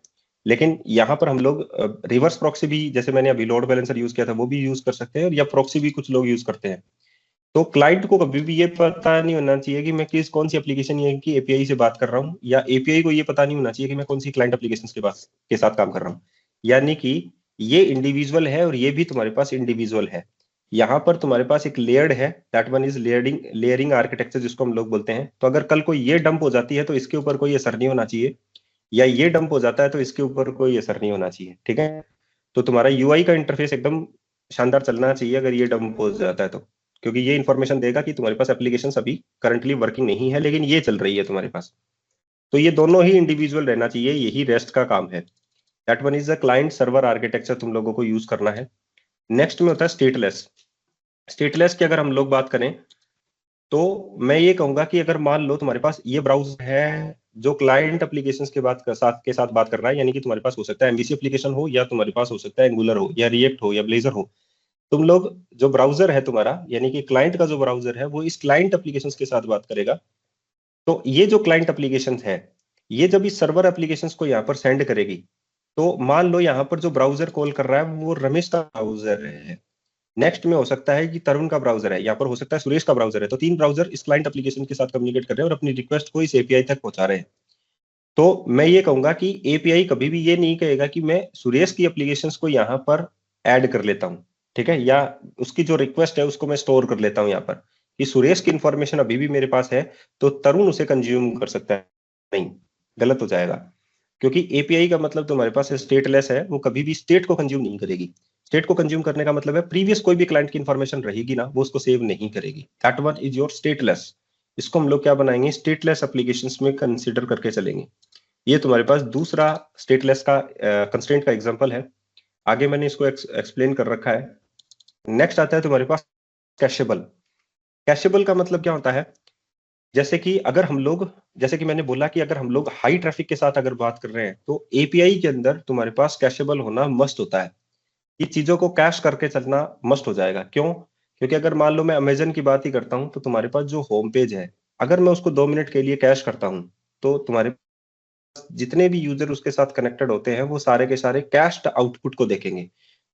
लेकिन यहाँ पर हम लोग रिवर्स प्रॉक्सी भी, जैसे मैंने अभी लोड बैलेंसर यूज किया था, वो भी यूज कर सकते हैं, या प्रॉक्सी भी कुछ लोग यूज करते हैं। तो क्लाइंट को कभी भी ये पता नहीं होना चाहिए कि मैं कौन सी एप्लीकेशन की एपीआई से बात कर रहा हूँ, या एपीआई को ये पता नहीं होना चाहिए कि मैं कौन सी क्लाइंट एप्लीकेशन के साथ काम कर रहा हूँ। यानी कि ये इंडिविजुअल है और ये भी तुम्हारे पास इंडिविजुअल है। यहाँ पर तुम्हारे पास एक लेयर्ड है, that one is layering architecture जिसको हम लोग बोलते हैं। तो अगर कल को ये डंप हो जाती है तो इसके ऊपर कोई असर नहीं होना चाहिए, या ये डंप हो जाता है तो इसके ऊपर कोई असर नहीं होना चाहिए। ठीक है, तो तुम्हारा यूआई का इंटरफेस एकदम शानदार चलना चाहिए अगर ये डंप हो जाता है तो, क्योंकि ये इंफॉर्मेशन देगा कि तुम्हारे पास एप्लीकेशन अभी करंटली वर्किंग नहीं है, लेकिन ये चल रही है तुम्हारे पास। तो ये दोनों ही इंडिविजुअल रहना चाहिए, यही रेस्ट का काम है। That one is the client server architecture तुम लोगों को यूज करना है। नेक्स्ट में होता है स्टेटलेस। स्टेटलेस की अगर हम लोग बात करें तो मैं ये कहूंगा कि अगर मान लो तुम्हारे पास ये ब्राउजर है जो क्लाइंट एप्लीकेशंस के साथ बात कर रहा है, यानी कि तुम्हारे पास हो सकता है एमवीसी एप्लीकेशन हो, या तुम्हारे पास हो सकता है एंगुलर हो, या रिएक्ट हो, या ब्लेजर हो। तुम लोग जो ब्राउजर है तुम्हारा, यानी कि क्लाइंट का जो ब्राउजर है, वो इस क्लाइंट एप्लीकेशंस के साथ बात करेगा। तो ये जो क्लाइंट एप्लीकेशंस है, ये जब इस सर्वर एप्लीकेशंस को यहाँ पर सेंड करेगी, तो मान लो यहाँ पर जो ब्राउजर कॉल कर रहा है वो रमेश का ब्राउजर है, नेक्स्ट में हो सकता है कि तरुण का ब्राउजर है, यहाँ पर हो सकता है सुरेश का ब्राउजर है। तो 3 ब्राउजर इस क्लाइंट एप्लीकेशन के साथ कम्युनिकेट कर रहे हैं और अपनी रिक्वेस्ट को इस एपीआई तक पहुंचा रहे हैं। तो मैं ये कहूंगा कि एपीआई कभी भी ये नहीं कहेगा कि मैं सुरेश की एप्लीकेशंस को यहाँ पर ऐड कर लेता हूँ, ठीक है, या उसकी जो रिक्वेस्ट है उसको मैं स्टोर कर लेता हूँ यहाँ पर, कि सुरेश की इंफॉर्मेशन अभी भी मेरे पास है तो तरुण उसे कंज्यूम कर सकता है। नहीं, गलत हो जाएगा, क्योंकि एपीआई का मतलब तुम्हारे पास स्टेटलेस है, वो कभी भी स्टेट को कंज्यूम नहीं करेगी। स्टेट को कंज्यूम करने का मतलब है प्रीवियस कोई भी क्लाइंट की इंफॉर्मेशन रहेगी ना, वो उसको सेव नहीं करेगी। That one is your stateless. इसको हम लोग क्या बनाएंगे, स्टेटलेस एप्लीकेशंस में कंसीडर करके चलेंगे। ये तुम्हारे पास दूसरा स्टेटलेस का कंस्ट्रेंट का एग्जांपल है। आगे मैंने इसको एक्सप्लेन कर रखा है। नेक्स्ट आता है तुम्हारे पास कैशेबल। कैशेबल का मतलब क्या होता है, जैसे कि अगर हम लोग, जैसे कि मैंने बोला कि अगर हम लोग हाई ट्रैफिक के साथ अगर बात कर रहे हैं तो एपीआई के अंदर तुम्हारे पास कैशेबल होना मस्ट होता है। ये चीजों को कैश करके चलना मस्ट हो जाएगा। क्यों? क्योंकि अगर मान लो मैं अमेजन की बात ही करता हूं, तो तुम्हारे पास जो होम पेज है, अगर मैं उसको 2 मिनट के लिए कैश करता हूं, तो तुम्हारे जितने भी यूजर उसके साथ कनेक्टेड होते हैं वो सारे के सारे कैश्ड आउटपुट को देखेंगे।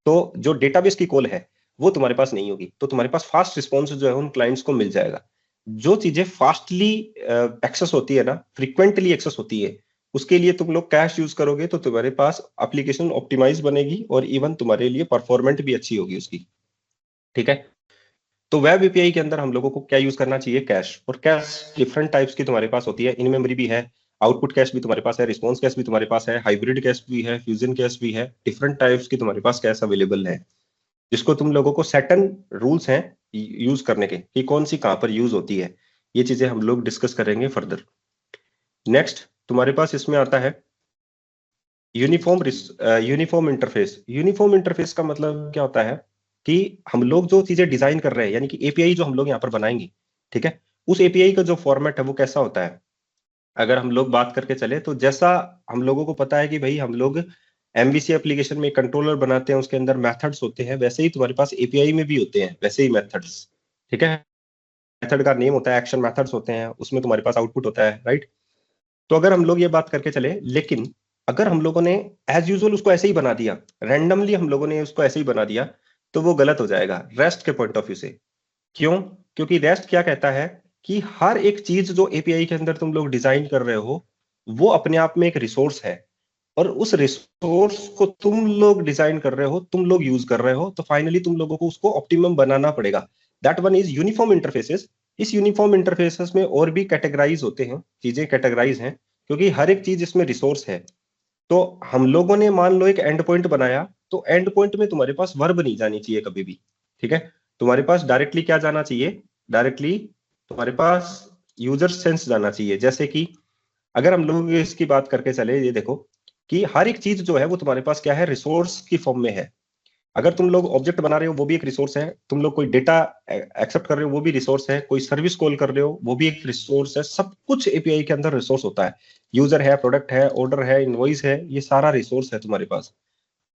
तो जो डेटाबेस की कॉल है वो तुम्हारे पास नहीं होगी, तो तुम्हारे पास फास्ट रिस्पॉन्स जो है उन क्लाइंट्स को मिल जाएगा। जो चीजें फास्टली एक्सेस होती है ना, फ्रीक्वेंटली एक्सेस होती है, उसके लिए तुम लोग कैश यूज करोगे तो तुम्हारे पास एप्लीकेशन ऑप्टिमाइज बनेगी और इवन तुम्हारे लिए परफॉर्मेंट भी अच्छी होगी उसकी। ठीक है, तो वेब एपीआई के अंदर हम लोगों को क्या यूज करना चाहिए, कैश। और कैश डिफरेंट टाइप्स की तुम्हारे पास होती है, इन मेमोरी भी है, आउटपुट कैश भी तुम्हारे पास है, रिस्पॉन्स कैश भी तुम्हारे पास है, हाइब्रिड कैश भी है, फ्यूजन कैश भी है। डिफरेंट टाइप्स की तुम्हारे पास कैश अवेलेबल है, जिसको तुम लोगों को सर्टेन रूल्स हैं यूज करने के कि कौन सी कहां पर यूज होती है। ये चीजें हम लोग डिस्कस करेंगे फर्दर। नेक्स्ट तुम्हारे पास इसमें आता है यूनिफॉर्म इंटरफेस। यूनिफॉर्म इंटरफेस का मतलब क्या होता है कि हम लोग जो चीजें डिजाइन कर रहे हैं, यानी कि एपीआई जो हम लोग यहाँ पर बनाएंगे, ठीक है, उस एपीआई का जो फॉर्मेट है वो कैसा होता है। अगर हम लोग बात करके चले तो जैसा हम लोगों को पता है कि भाई हम लोग एमवीसी एप्लीकेशन में कंट्रोलर बनाते हैं, उसके अंदर मेथड्स होते हैं, वैसे ही तुम्हारे पास एपीआई में भी होते हैं वैसे ही मेथड्स। ठीक है, मेथड का नेम होता है, एक्शन मेथड्स होते हैं, उसमें तुम्हारे पास आउटपुट होता है, राइट। तो अगर हम लोग ये बात करके चले, लेकिन अगर हम लोगों ने एज यूजुअल उसको ऐसे ही बना दिया, रैंडमली हम लोगों ने उसको ऐसे ही बना दिया, तो वो गलत हो जाएगा रेस्ट के पॉइंट ऑफ व्यू से। क्यों? क्योंकि रेस्ट क्या कहता है कि हर एक चीज जो एपीआई के अंदर तुम लोग डिजाइन कर रहे हो वो अपने आप में एक रिसोर्स है, और उस रिसोर्स को तुम लोग डिजाइन कर रहे हो, तुम लोग यूज कर रहे हो, तो फाइनली तुम लोगों को उसको ऑप्टिमम बनाना पड़ेगा। That one is uniform interfaces. इस यूनिफॉर्म इंटरफेसेस में और भी कैटेगराइज होते हैं, चीजें कैटेगराइज हैं, क्योंकि हर एक चीज इसमें रिसोर्स है। तो हम लोगों ने मान लो एक एंड पॉइंट बनाया, तो एंड पॉइंट में तुम्हारे पास वर्ब नहीं जानी चाहिए कभी भी, ठीक है। तुम्हारे पास डायरेक्टली क्या जाना चाहिए, डायरेक्टली तुम्हारे पास यूजर सेंस जाना चाहिए। जैसे कि अगर हम लोग इसकी बात करके चले, ये देखो कि हर एक चीज जो है वो तुम्हारे पास क्या है, रिसोर्स की फॉर्म में है। अगर तुम लोग ऑब्जेक्ट बना रहे हो वो भी एक रिसोर्स है, तुम लोग कोई डेटा एक्सेप्ट कर रहे हो वो भी रिसोर्स है, कोई सर्विस कॉल कर रहे हो वो भी एक रिसोर्स है। सब कुछ एपीआई के अंदर रिसोर्स होता है। यूजर है, प्रोडक्ट है, ऑर्डर है, इनवॉइस है, ये सारा रिसोर्स है तुम्हारे पास।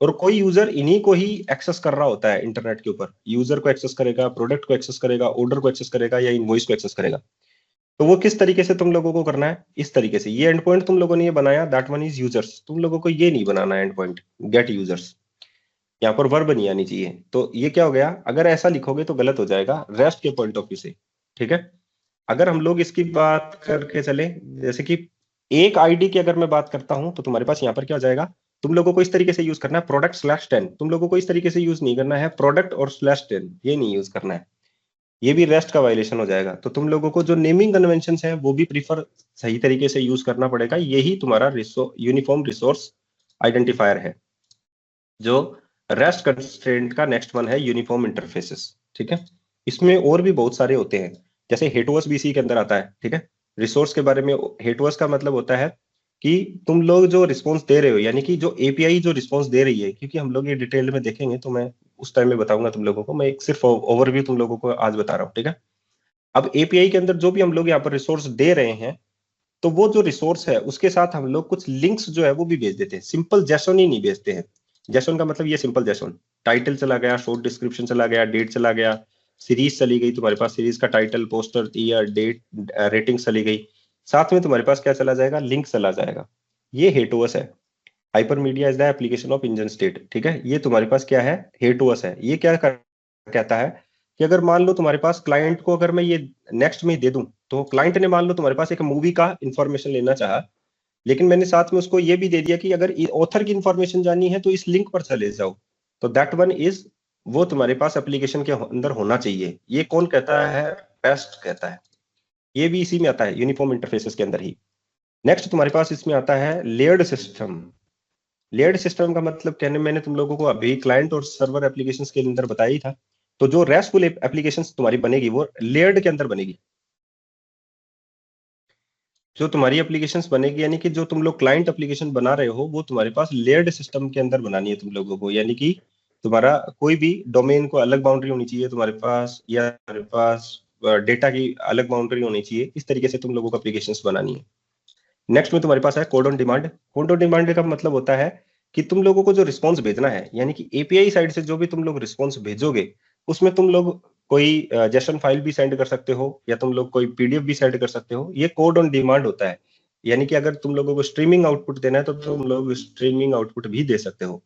और कोई यूजर इन्हीं को ही एक्सेस कर रहा होता है इंटरनेट के ऊपर। यूजर को एक्सेस करेगा, प्रोडक्ट को एक्सेस करेगा, ऑर्डर को एक्सेस करेगा, या इनवॉइस को एक्सेस करेगा। तो वो किस तरीके से तुम लोगों को करना है, इस तरीके से। ये एंड पॉइंट तुम लोगों ने ये बनाया, दैट वन इज यूजर्स। तुम लोगों को ये नहीं बनाना एंड पॉइंट गेट यूजर्स, यहाँ पर वर्ब नहीं आनी चाहिए। तो ये क्या हो गया, अगर ऐसा लिखोगे तो गलत हो जाएगा रेस्ट के पॉइंट ऑफ व्यू से, ठीक है। अगर हम लोग इसकी बात करके चले, जैसे कि एक आईडी की अगर मैं बात करता हूं, तो तुम्हारे पास यहाँ पर क्या हो जाएगा, तुम लोगों को इस तरीके से यूज करना है प्रोडक्ट/10। तुम लोगों को इस तरीके से यूज नहीं करना है प्रोडक्ट और /10, ये नहीं यूज करना है, ये भी रेस्ट का वायलेशन हो जाएगा। तो तुम लोगों को जो नेमिंग कन्वेंशन है वो भी प्रीफर सही तरीके से यूज करना पड़ेगा। यही तुम्हारा यूनिफॉर्म रिसोर्स आइडेंटिफायर है। जो रेस्ट कंस्ट्रेंट का नेक्स्ट वन है यूनिफॉर्म इंटरफेसेस, ठीक है। इसमें और भी बहुत सारे होते हैं, जैसे हेटवर्स भी इसी के अंदर आता है, ठीक है। रिसोर्स के बारे में, हेटवर्स का मतलब होता है कि तुम लोग जो रिस्पॉन्स दे रहे हो, यानी कि जो एपीआई जो रिस्पॉन्स दे रही है, क्योंकि हम लोग ये डिटेल में देखेंगे तो मैं उस टाइम में बताऊंगा तुम लोगों को। मैं एक सिर्फ ओवरव्यू तुम लोगों को आज बता रहा हूँ, ठीक है। अब एपीआई के अंदर जो भी हम लोग यहाँ पर रिसोर्स दे रहे हैं, तो वो जो रिसोर्स है उसके साथ हम लोग कुछ लिंक्स जो है वो भी भेज देते हैं। सिंपल जेसन ही नहीं भेजते हैं। जेसन का मतलब ये सिंपल जेसन, टाइटल चला गया, शॉर्ट डिस्क्रिप्शन चला गया, डेट चला गया, सीरीज चली गई, तुम्हारे पास सीरीज का title, poster, year, date, rating चली गई, साथ में तुम्हारे पास क्या चला जाएगा, लिंक चला जाएगा। ये हेटोअस है। Hyper media is the application of engine state, ठीक है। ये तुम्हारे पास क्या है, हेटोअस है। ये क्या कहता है कि अगर मान लो तुम्हारे पास क्लाइंट को अगर मैं ये नेक्स्ट में दे दूं, तो क्लाइंट ने मान लो तुम्हारे पास एक मूवी का इंफॉर्मेशन लेना चाहा, लेकिन मैंने साथ में उसको ये भी दे दिया कि अगर ऑथर की इंफॉर्मेशन जाननी है तो इस लिंक पर चले जाओ। तो दैट वन इज, वो तुम्हारे पास एप्लीकेशन के अंदर होना चाहिए। ये कौन कहता है, बेस्ट कहता है। ये भी इसी में आता है, यूनिफॉर्म इंटरफेसेस के अंदर ही। नेक्स्ट तुम्हारे पास इसमें आता है लेयर्ड सिस्टम। लेयर्ड सिस्टम का मतलब कहने, मैंने तुम लोगों को अभी क्लाइंट और सर्वर एप्लीकेशंस के अंदर बताया ही था। तो जो रेस्टफुल एप्लीकेशंस तुम्हारी बनेगी वो लेयर्ड के अंदर बनेगी। जो तुम्हारी एप्लीकेशंस बनेगी, यानी कि जो तुम लोग क्लाइंट एप्लीकेशन बना रहे हो, वो तुम्हारे पास लेयर्ड सिस्टम के अंदर बनानी है तुम लोगों को। यानी कि तुम्हारा कोई भी डोमेन को अलग बाउंड्री होनी चाहिए तुम्हारे पास, या तुम्हारे पास डेटा की अलग बाउंड्री होनी चाहिए। इस तरीके से तुम लोगों को एप्लीकेशंस बनानी है। नेक्स्ट में तुम्हारे पास है code on demand. Code on demand का मतलब होता है कि तुम लोगों को जो रिस्पॉन्स भेजना है, यानी कि एपीआई साइड से जो भी तुम लोग रिस्पॉन्स भेजोगे, उसमें तुम लोग कोई जेसन फाइल भी सेंड कर सकते हो, या तुम लोग कोई पीडीएफ भी सेंड कर सकते हो। ये कोड ऑन डिमांड होता है। यानी कि अगर तुम लोगों को स्ट्रीमिंग आउटपुट देना है तो तुम लोग स्ट्रीमिंग आउटपुट भी दे सकते हो।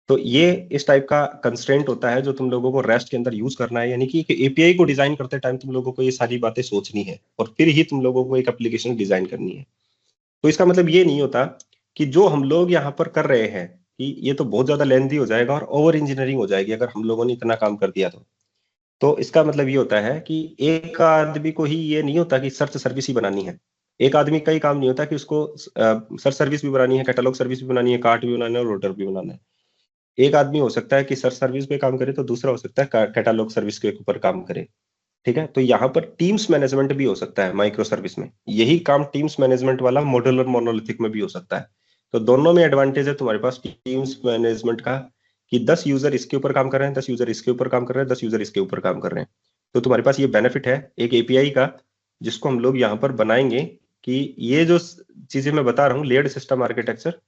तो ये इस टाइप का कंस्ट्रेंट होता है जो तुम लोगों को रेस्ट के अंदर यूज करना है। यानी कि एपीआई को डिजाइन करते टाइम तुम लोगों को ये सारी बातें सोचनी है, और फिर ही तुम लोगों को एक एप्लीकेशन डिजाइन करनी है। तो इसका मतलब ये नहीं होता कि जो हम लोग यहाँ पर कर रहे हैं कि ये तो बहुत ज्यादा लेंथी हो जाएगा और ओवर इंजीनियरिंग हो जाएगी अगर हम लोगों ने इतना काम कर दिया तो इसका मतलब ये होता है कि एक आदमी को ही ये नहीं होता कि सर्च सर्विस ही बनानी है। एक आदमी का ही काम नहीं होता कि उसको सर्च सर्विस भी बनानी है, कैटलॉग सर्विस भी बनानी है, कार्ट भी बनाना है और ऑर्डर भी बनाना है। एक आदमी हो सकता है कि सर्च सर्विस पे काम करे, तो दूसरा हो सकता है कैटलॉग सर्विस के ऊपर काम करे, ठीक है। तो यहाँ पर टीम्स मैनेजमेंट भी हो सकता है माइक्रो सर्विस में। यही काम टीम्स मैनेजमेंट वाला मॉड्यूलर मोनोलिथिक में भी हो सकता है। तो दोनों में एडवांटेज है तुम्हारे पास टीम्स मैनेजमेंट का, कि 10 यूजर इसके ऊपर काम कर रहे हैं, 10 यूजर इसके ऊपर काम कर रहे हैं, 10 यूजर इसके ऊपर काम कर रहे हैं। तो तुम्हारे पास ये बेनिफिट है एक एपीआई का, जिसको हम लोग यहाँ पर बनाएंगे कि ये जो चीजें मैं बता रहा हूँ, लेयर्ड सिस्टम आर्किटेक्चर,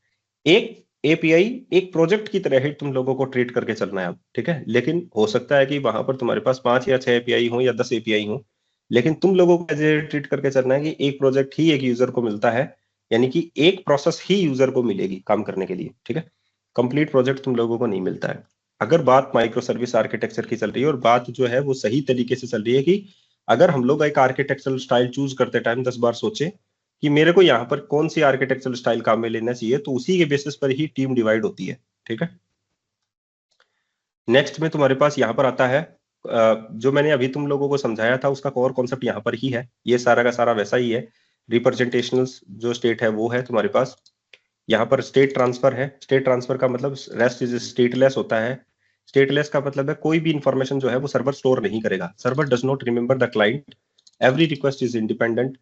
एक एपीआई एक प्रोजेक्ट की तरह ही तुम लोगों को ट्रीट करके चलना है अब, ठीक है। लेकिन हो सकता है कि वहां पर तुम्हारे पास 5 या 6 एपीआई हो या 10 एपीआई हो, लेकिन तुम लोगों को ऐसे ट्रीट करके चलना है कि एक प्रोजेक्ट ही एक यूजर को मिलता है, यानी कि एक प्रोसेस ही यूजर को मिलेगी काम करने के लिए, ठीक है। कंप्लीट प्रोजेक्ट तुम लोगों को नहीं मिलता है। अगर बात माइक्रो सर्विस आर्किटेक्चर की चल रही है, और बात जो है वो सही तरीके से चल रही है, कि अगर हम लोग एक आर्किटेक्चरल स्टाइल चूज करते टाइम 10 बार सोचे कि मेरे को यहाँ पर कौन सी आर्किटेक्चरल स्टाइल काम में लेना चाहिए, तो उसी के बेसिस पर ही टीम डिवाइड होती है, ठीक है। नेक्स्ट में तुम्हारे पास यहाँ पर आता है जो मैंने अभी तुम लोगों को समझाया था उसका कोर कॉन्सेप्ट यहाँ पर ही है। ये सारा का सारा वैसा ही है। रिप्रेजेंटेशनल जो स्टेट है वो है तुम्हारे पास। यहाँ पर स्टेट ट्रांसफर है। स्टेट ट्रांसफर का मतलब रेस्ट इज स्टेटलेस होता है। स्टेटलेस का मतलब है कोई भी इंफॉर्मेशन जो है वो सर्वर स्टोर नहीं करेगा। Server does not remember the client, every request is independent,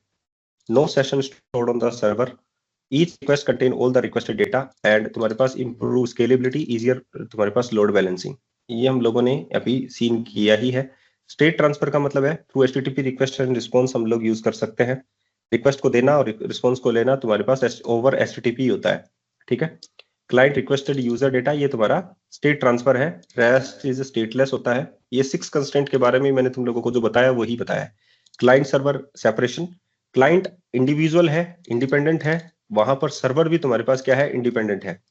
no session stored on the server, each request contain all the requested data, and तुम्हारे पास इंप्रूव स्केलेबिलिटी, इजियर तुम्हारे पास लोड बैलेंसिंग। ये हम लोगों ने अभी सीन किया ही है। स्टेट ट्रांसफर का मतलब है through HTTP request and response हम लोग यूज कर सकते हैं। रिक्वेस्ट को देना और रिस्पॉन्स को लेना तुम्हारे पास ओवर एचटीटीपी होता है, ठीक है। क्लाइंट रिक्वेस्टेड यूजर डेटा, ये तुम्हारा स्टेट ट्रांसफर है। रेस्ट इज स्टेटलेस होता है। ये 6 कंस्ट्रेंट के बारे में मैंने तुम लोगों को जो बताया वही बताया है। Client server separation, client individual है, इंडिपेंडेंट है, वहां पर सर्वर भी तुम्हारे पास क्या है, इंडिपेंडेंट है।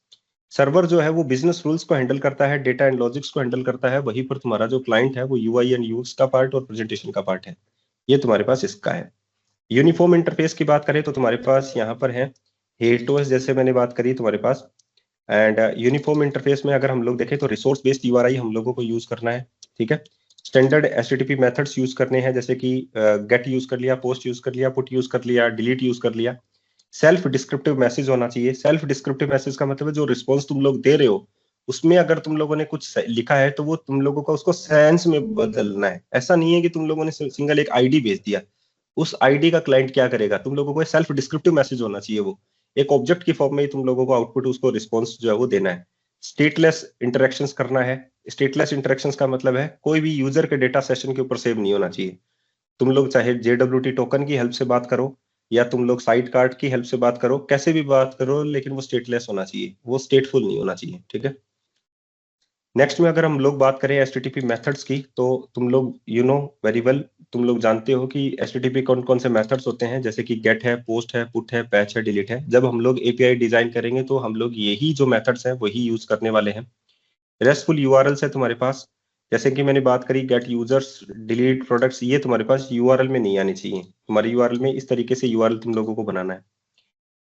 सर्वर जो है वो बिजनेस रूल्स को हैंडल करता है, डेटा एंड लॉजिक्स को हैंडल करता है, वहीं पर तुम्हारा जो क्लाइंट है वो यूआई एंड यूएक्स का पार्ट और प्रेजेंटेशन का पार्ट है। ये तुम्हारे पास इसका है। यूनिफॉर्म इंटरफेस की बात करें तो तुम्हारे पास यहाँ पर है हेटोस, जैसे मैंने बात करी तुम्हारे पास। एंड यूनिफॉर्म इंटरफेस में अगर हम लोग देखें तो रिसोर्स बेस्ड यूआरआई हम लोगों को यूज करना है, ठीक है। स्टैंडर्ड एचटीटीपी मेथड्स यूज करने हैं, जैसे कि गेट यूज कर लिया, पोस्ट यूज कर लिया, पुट यूज कर लिया, डिलीट यूज कर लिया। सेल्फ डिस्क्रिप्टिव मैसेज होना चाहिए। सेल्फ डिस्क्रिप्टिव मैसेज का मतलब है जो रिस्पॉन्स तुम लोग दे रहे हो उसमें अगर तुम लोगों ने कुछ लिखा है तो वो तुम लोगों का उसको सेंस में बदलना है। ऐसा नहीं है कि तुम लोगों ने सिंगल एक आईडी भेज दिया, उस आईडी का क्लाइंट क्या करेगा, तुम लोगों को सेल्फ डिस्क्रिप्टिव मैसेज होना चाहिए। वो एक ऑब्जेक्ट की फॉर्म में ही तुम लोगों को आउटपुट उसको रिस्पॉन्स जो है वो देना है। स्टेटलेस इंटरेक्शंस करना है। स्टेटलेस इंटरेक्शंस का मतलब है कोई भी यूजर के डेटा सेशन के ऊपर सेव नहीं होना चाहिए। तुम लोग चाहे JWT टोकन की हेल्प से बात करो या तुम लोग साइड कार्ड की हेल्प से बात करो, कैसे भी बात करो, लेकिन वो स्टेटलेस होना चाहिए, वो स्टेटफुल नहीं होना चाहिए, ठीक है। नेक्स्ट में अगर हम लोग बात करें HTTP मेथड्स की, तो तुम लोग यू नो वेरी वेल, तुम लोग जानते हो कि HTTP कौन कौन से मेथड्स होते हैं, जैसे कि गेट है, पोस्ट है, पुट है, पैच है, डिलीट है। जब हम लोग API डिजाइन करेंगे तो हम लोग यही जो मेथड्स हैं वही यूज करने वाले हैं। रेस्टफुल URLs है तुम्हारे पास, जैसे कि मैंने बात करी गेट यूजर्स, डिलीट प्रोडक्ट्स, ये तुम्हारे पास URL में नहीं आनी चाहिए। तुम्हारी URL में इस तरीके से URL तुम लोगों को बनाना है।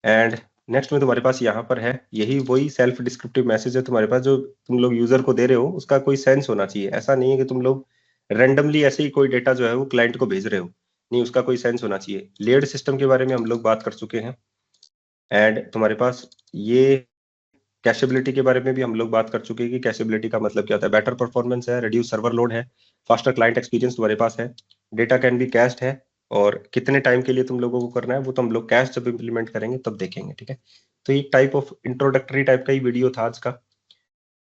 एंड नेक्स्ट में तुम्हारे पास यहाँ पर है यही वही सेल्फ डिस्क्रिप्टिव मैसेज है तुम्हारे पास, जो तुम लोग यूजर को दे रहे हो उसका कोई सेंस होना चाहिए। ऐसा नहीं है कि तुम लोग रेंडमली ऐसे ही कोई डेटा जो है वो क्लाइंट को भेज रहे हो, नहीं, उसका कोई सेंस होना चाहिए। लेयर्ड सिस्टम के बारे में हम लोग बात कर चुके हैं। एंड तुम्हारे पास ये कैशेबिलिटी के बारे में भी हम लोग बात कर चुके हैं कि कैशेबिलिटी का मतलब क्या होता है। बेटर परफॉर्मेंस है, रिड्यूस सर्वर लोड है, फास्टर क्लाइंट एक्सपीरियंस तुम्हारे पास है, डेटा कैन बी कैश्ड है, और कितने टाइम के लिए तुम लोगों को करना है वो तो हम लोग कैश जब इम्प्लीमेंट करेंगे तब देखेंगे, ठीक है। तो एक टाइप ऑफ इंट्रोडक्टरी टाइप का ही वीडियो था आज का।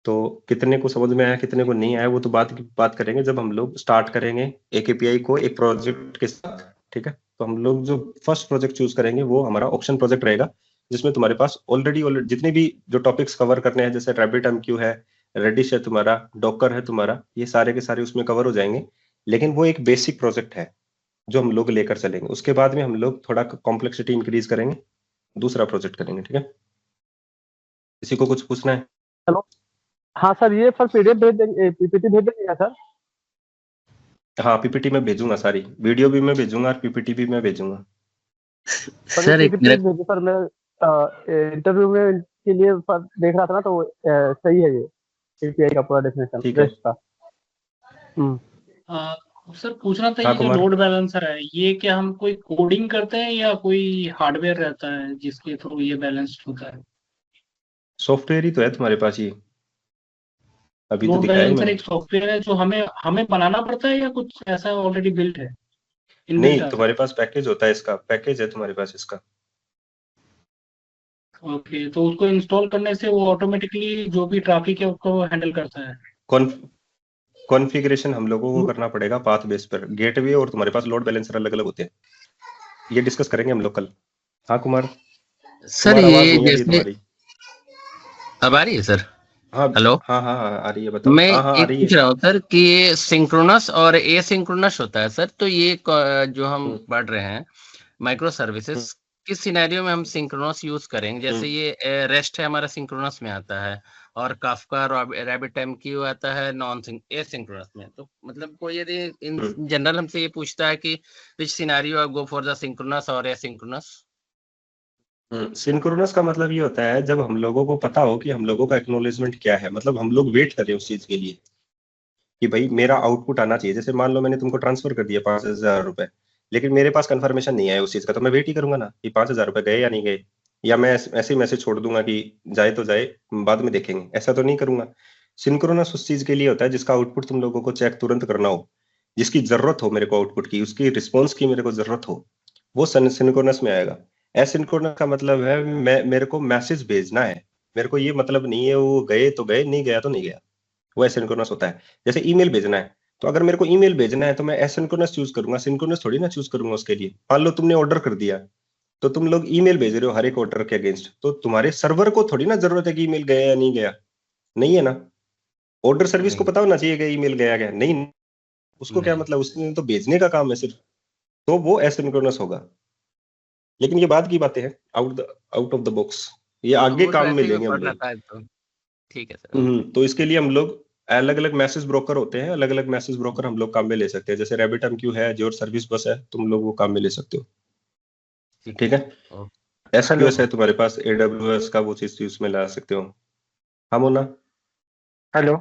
तो कितने को समझ में आया कितने को नहीं आया वो तो बात करेंगे जब हम लोग स्टार्ट करेंगे एक API को एक प्रोजेक्ट के साथ, ठीक है। तो हम लोग जो फर्स्ट प्रोजेक्ट चूज करेंगे वो हमारा ऑप्शन प्रोजेक्ट रहेगा, जिसमें तुम्हारे पास ऑलरेडी जितने भी जो टॉपिक्स कवर करने हैं, जैसे RabbitMQ है, रेडिश है तुम्हारा, डॉकर है तुम्हारा, ये सारे के सारे उसमें कवर हो जाएंगे। लेकिन वो एक बेसिक प्रोजेक्ट है जो हम लोग लेकर चलेंगे। उसके बाद में हम लोग थोड़ा कॉम्प्लेक्सिटी इंक्रीज करेंगे, दूसरा प्रोजेक्ट करेंगे, ठीक है। किसी को कुछ पूछना है? चलो, हाँ सर, ये सर PDF भेज देंगे, PPT भेज देंगे सर? हाँ, PPT में भेजूंगा, सारी वीडियो भी मैं भेजूंगा और PPT भी मैं भेजूंगा। सर एक PPT भेजिए सर, मैं इंटरव्यू में के लिए सर देख रहा था ना, तो सही है ये API का पूरा डेफिनेशन ठीक है। REST का। सर पूछना था, हाँ, ये जो कुमार। लोड बैलेंसर है ये क्या हम कोई कोडिंग करते हैं या कोई हार्डवेयर रहता है जिसके थ्रू ये बैलेंस्ड होता है? सॉफ्टवेयर ही तो है तुम्हारे पास ये, अभी तो लोड दिखाया ही बैलेंसर मैंने। एक सॉफ्टवेयर है जो हमें बनाना पड़ता है या कुछ ऐसा ऑलरेडी बिल्ट है, नहीं, इनबिल्ट आता है? तुम्हारे पास पैकेज होता है, इसका पैकेज है तुम्हारे पास इसका। ओके, तो उसको इंस्टॉल करने से वो ऑटोमेटिकली जो भी ट्रैफिक है उसको हैंडल करता है? कॉन्फ़िगरेशन हम लोगों को करना पड़ेगा पाथ बेस पर। गेटवे और तुम्हारे पास लोड बैलेंसर अलग अलग होते हैं, ये डिस्कस करेंगे हम लोग कल। हाँ कुमार, सर तुम्हारा आवाज ये नहीं आ रही है जैसे तुम्हारी। अब आ रही है सर? हाँ हेलो, हाँ हाँ हाँ, आ रही है, बताओ। मैं हाँ हाँ, आ एक रही पूछ है। रहा हूँ सर कि ये सिंक्रोनस और एसिंक्रोनस होता है सर, तो ये जो हम पढ़ रहे हैं माइक्रो सर्विसेज, किस सिनेरियो में हम सिंक्रोनस यूज करेंगे? जैसे ये रेस्ट है हमारा सिंक्रोनस में आता है, और काफका RabbitMQ आता है नॉन एसिंक्रोनस में। तो मतलब कोई यदि इन जनरल हमसे ये पूछता है कि which scenario go for the synchronous और एसिंक्रोनस? सिंक्रोनस का मतलब ये होता है जब हम लोगों को पता हो कि हम लोगों का एक्नॉलेजमेंट क्या है, मतलब हम लोग वेट कर रहे हैं उस चीज के लिए कि भाई मेरा आउटपुट आना चाहिए। जैसे मान लो मैंने तुमको ट्रांसफर कर दिया 5,000 रुपए, लेकिन मेरे पास कंफर्मेशन नहीं है उस चीज का, तो मैं वेट ही करूंगा ना कि 5,000 रुपए गए या नहीं गए, या मैं ऐसे ही मैसेज छोड़ दूंगा कि जाए तो जाए, बाद में देखेंगे, ऐसा तो नहीं करूंगा। सिंक्रोनस उस चीज के लिए होता है जिसका आउटपुट तुम लोगों को चेक तुरंत करना हो, जिसकी जरूरत हो मेरे को आउटपुट की, उसकी रिस्पॉन्स की मेरे को जरूरत हो, वो सिंक्रोनस में आएगा। एसिंक्रोनस का मतलब है मेरे को मैसेज भेजना है, मेरे को ये मतलब नहीं है वो गए तो गए, नहीं गया तो नहीं गया, वो एसिंक्रोनस होता है। जैसे ईमेल भेजना है, तो अगर मेरे को ईमेल भेजना है तो मैं एसिंक्रोनस चूज करूंगा, सिंक्रोनस थोड़ी ना चूज करूंगा उसके लिए। मान लो तुमने ऑर्डर कर दिया, तो तुम लोग ईमेल भेज रहे हो हर एक ऑर्डर के अगेंस्ट, तो तुम्हारे सर्वर को थोड़ी ना जरूरत है कि ईमेल गया या नहीं गया, नहीं है ना। ऑर्डर सर्विस को पता होना चाहिए कि ईमेल गया गया नहीं, उसको क्या मतलब, उसने तो भेजने का काम है सिर्फ, तो वो एसिंक्रोनस होगा। लेकिन ये बाद की बातें हैं, आउट ऑफ द बॉक्स, ये आगे वो तो काम ऐसे में ही लेंगे हम पढ़ना लोग। था तो ठीक है सर। तो इसके लिए हम लोग अलग अलग मैसेज ब्रोकर होते हैं, अलग अलग मैसेज ब्रोकर हम लोग काम में ले सकते हैं। जैसे RabbitMQ है, Azure सर्विस बस है, तुम लोग वो काम में ले सकते हो। ठीक है, ओके। SQS है तुम्हारे पास, AWS का वो चीज उसमें ला सकते हो। हाँ मोना। हेलो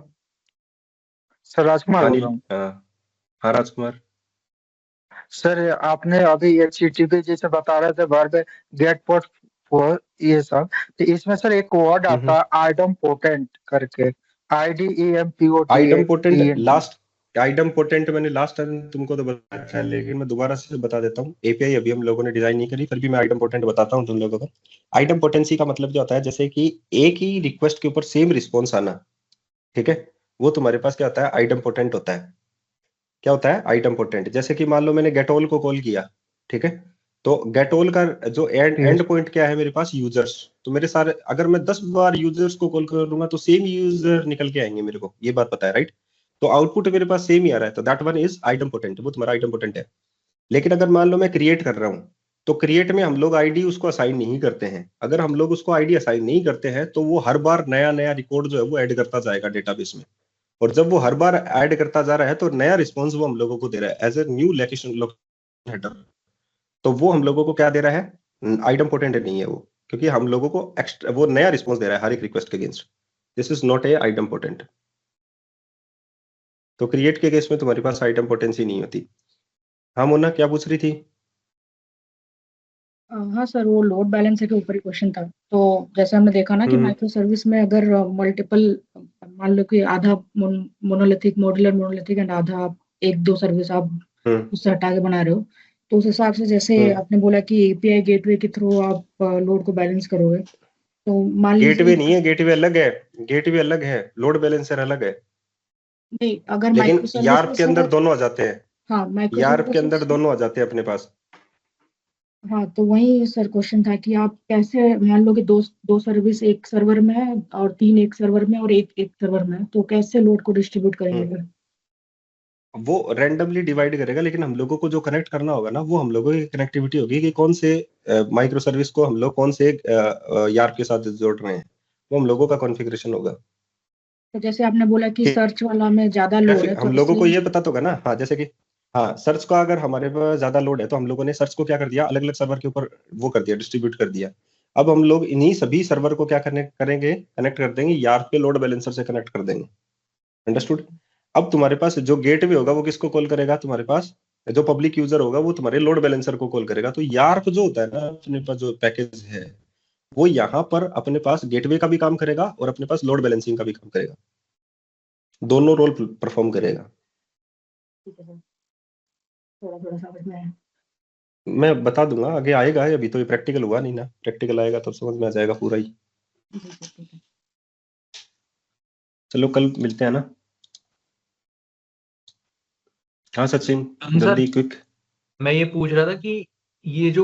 सर, राजकुमार हाँ बोल नील, रहा हूँ। हाँ राजकुमार। सर आपने अभी HTTP जैसे बता रहे थे बार बार गेट पोर्ट फॉर ये सब, तो इसमें सर एक वर्ड आता है आइडम पोटेंट करके, IDEMPOTENT। आइटम पोटेंट मैंने लास्ट टाइम तुमको तो बताया था, लेकिन मैं दोबारा से बता देता हूँ। API अभी हम लोगों ने डिजाइन नहीं करी, फिर भी मैं आइटम पोटेंट बताता हूँ तुम लोगों को। आइटम पोटेंसी का मतलब क्या होता है, जैसे कि एक ही रिक्वेस्ट के ऊपर सेम रिस्पॉन्स आना, ठीक है, वो तुम्हारे पास क्या होता है, आइटम पोटेंट होता है। क्या होता है आइटम पोटेंट? जैसे कि मान लो मैंने गेटऑल को कॉल किया, ठीक है, तो गेटऑल का जो एंड पॉइंट क्या है मेरे पास, यूजर्स। तो मेरे सारे, अगर मैं 10 बार यूजर्स को कॉल करूंगा तो सेम यूजर निकल के आएंगे, मेरे को ये बात पता है, राइट? तो आउटपुट मेरे पास सेम ही आ रहा है, तो that one is item potent, वो तुम्हारा आइटम पोटेंट है। लेकिन अगर मान लो मैं क्रिएट कर रहा हूं, तो क्रिएट में हम लोग आईडी उसको असाइन नहीं करते हैं। अगर हम लोग उसको आईडी असाइन नहीं करते हैं तो वो हर बार नया नया रिकॉर्ड जो है वो ऐड करता जाएगा डेटाबेस में, और जब वो हर बार ऐड करता जा रहा है तो नया रिस्पॉन्स वो हम लोगों को दे रहा है as a new location header. तो वो हम लोगों को क्या दे रहा है, आइटम पोटेंट नहीं है वो, क्योंकि हम लोगों को एक्स्ट्रा वो नया रिस्पॉन्स दे रहा है हर एक रिक्वेस्ट के against. This is not a item potent. तो क्रिएट के केस में तुम्हारे पास आइटम पोटेंसी नहीं होती। हाँ मोना, क्या पूछ रही थी? हाँ सर, वो लोड बैलेंसर के ऊपर ही क्वेश्चन था। तो जैसे हमने देखा ना कि माइक्रो सर्विस में अगर मल्टीपल, मान लो कि आधा मोनोलिथिक, मॉड्यूलर मोनोलिथिक एंड आधा एक दो सर्विस आप उससे हटा के बना रहे हो, तो उस हिसाब से जैसे आपने बोला कि API गेटवे के थ्रू आप लोड को बैलेंस करोगे, तो मान लीजिए गेटवे नहीं है, गेटवे अलग है, गेटवे अलग है, लोड बैलेंसर अलग है। नहीं, अगर लेकिन माइक्रो सर्विस यार्प के अंदर दोनों आ जाते हैं, हाँ माइक्रो यार्प के अंदर सर्विस, दोनों आ जाते हैं अपने पास। हाँ तो वही सर क्वेश्चन था कि आप कैसे, मान लो कि दो सर्विस एक सर्वर में है और 3 एक सर्वर में और एक सर्वर में है, तो कैसे लोड को डिस्ट्रीब्यूट करेंगे फिर? वो रैंडमली डिवाइड करेगा, लेकिन हम लोगों को जो कनेक्ट करना होगा ना, वो हम लोगों की कनेक्टिविटी होगी कि कौन से माइक्रो सर्विस को हम लोग कौन से यार्प के साथ जोड़ रहे हैं, वो हम लोगों का कॉन्फ़िगरेशन होगा। तो जैसे आपने बोला कि सर्च वाला में ज्यादा लोड है, तो हम लोगों को ये पता तो होगा ना, हाँ, जैसे कि हाँ, सर्च का अगर हमारे पास ज्यादा लोड है तो हम लोगों ने सर्च को क्या कर दिया, अलग अलग सर्वर के ऊपर वो कर दिया, डिस्ट्रीब्यूट कर दिया। अब हम लोग इन्हीं सभी सर्वर को क्या करेंगे, कनेक्ट कर देंगे, यार्प के लोड बैलेंसर से कनेक्ट कर देंगे। अंडरस्टूड? अब तुम्हारे पास जो गेटवे होगा वो किसको कॉल करेगा, तुम्हारे पास जो पब्लिक यूजर होगा वो तुम्हारे लोड बैलेंसर को कॉल करेगा। तो यार्प जो होता है ना, अपने पास जो पैकेज है, वो यहाँ पर अपने पास गेटवे का भी काम करेगा और अपने पास लोड बैलेंसिंग का भी काम करेगा, दोनों रोल परफॉर्म करेगा। थोड़ा थोड़ा समझ में आया। मैं बता दूंगा, आगे आएगा, अभी तो ये प्रैक्टिकल हुआ नहीं ना, प्रैक्टिकल आएगा तब समझ में आ जाएगा पूरा ही। चलो कल मिलते हैं ना। हाँ सचिन, जल्दी क्विक। मैं ये पूछ रहा था कि ये जो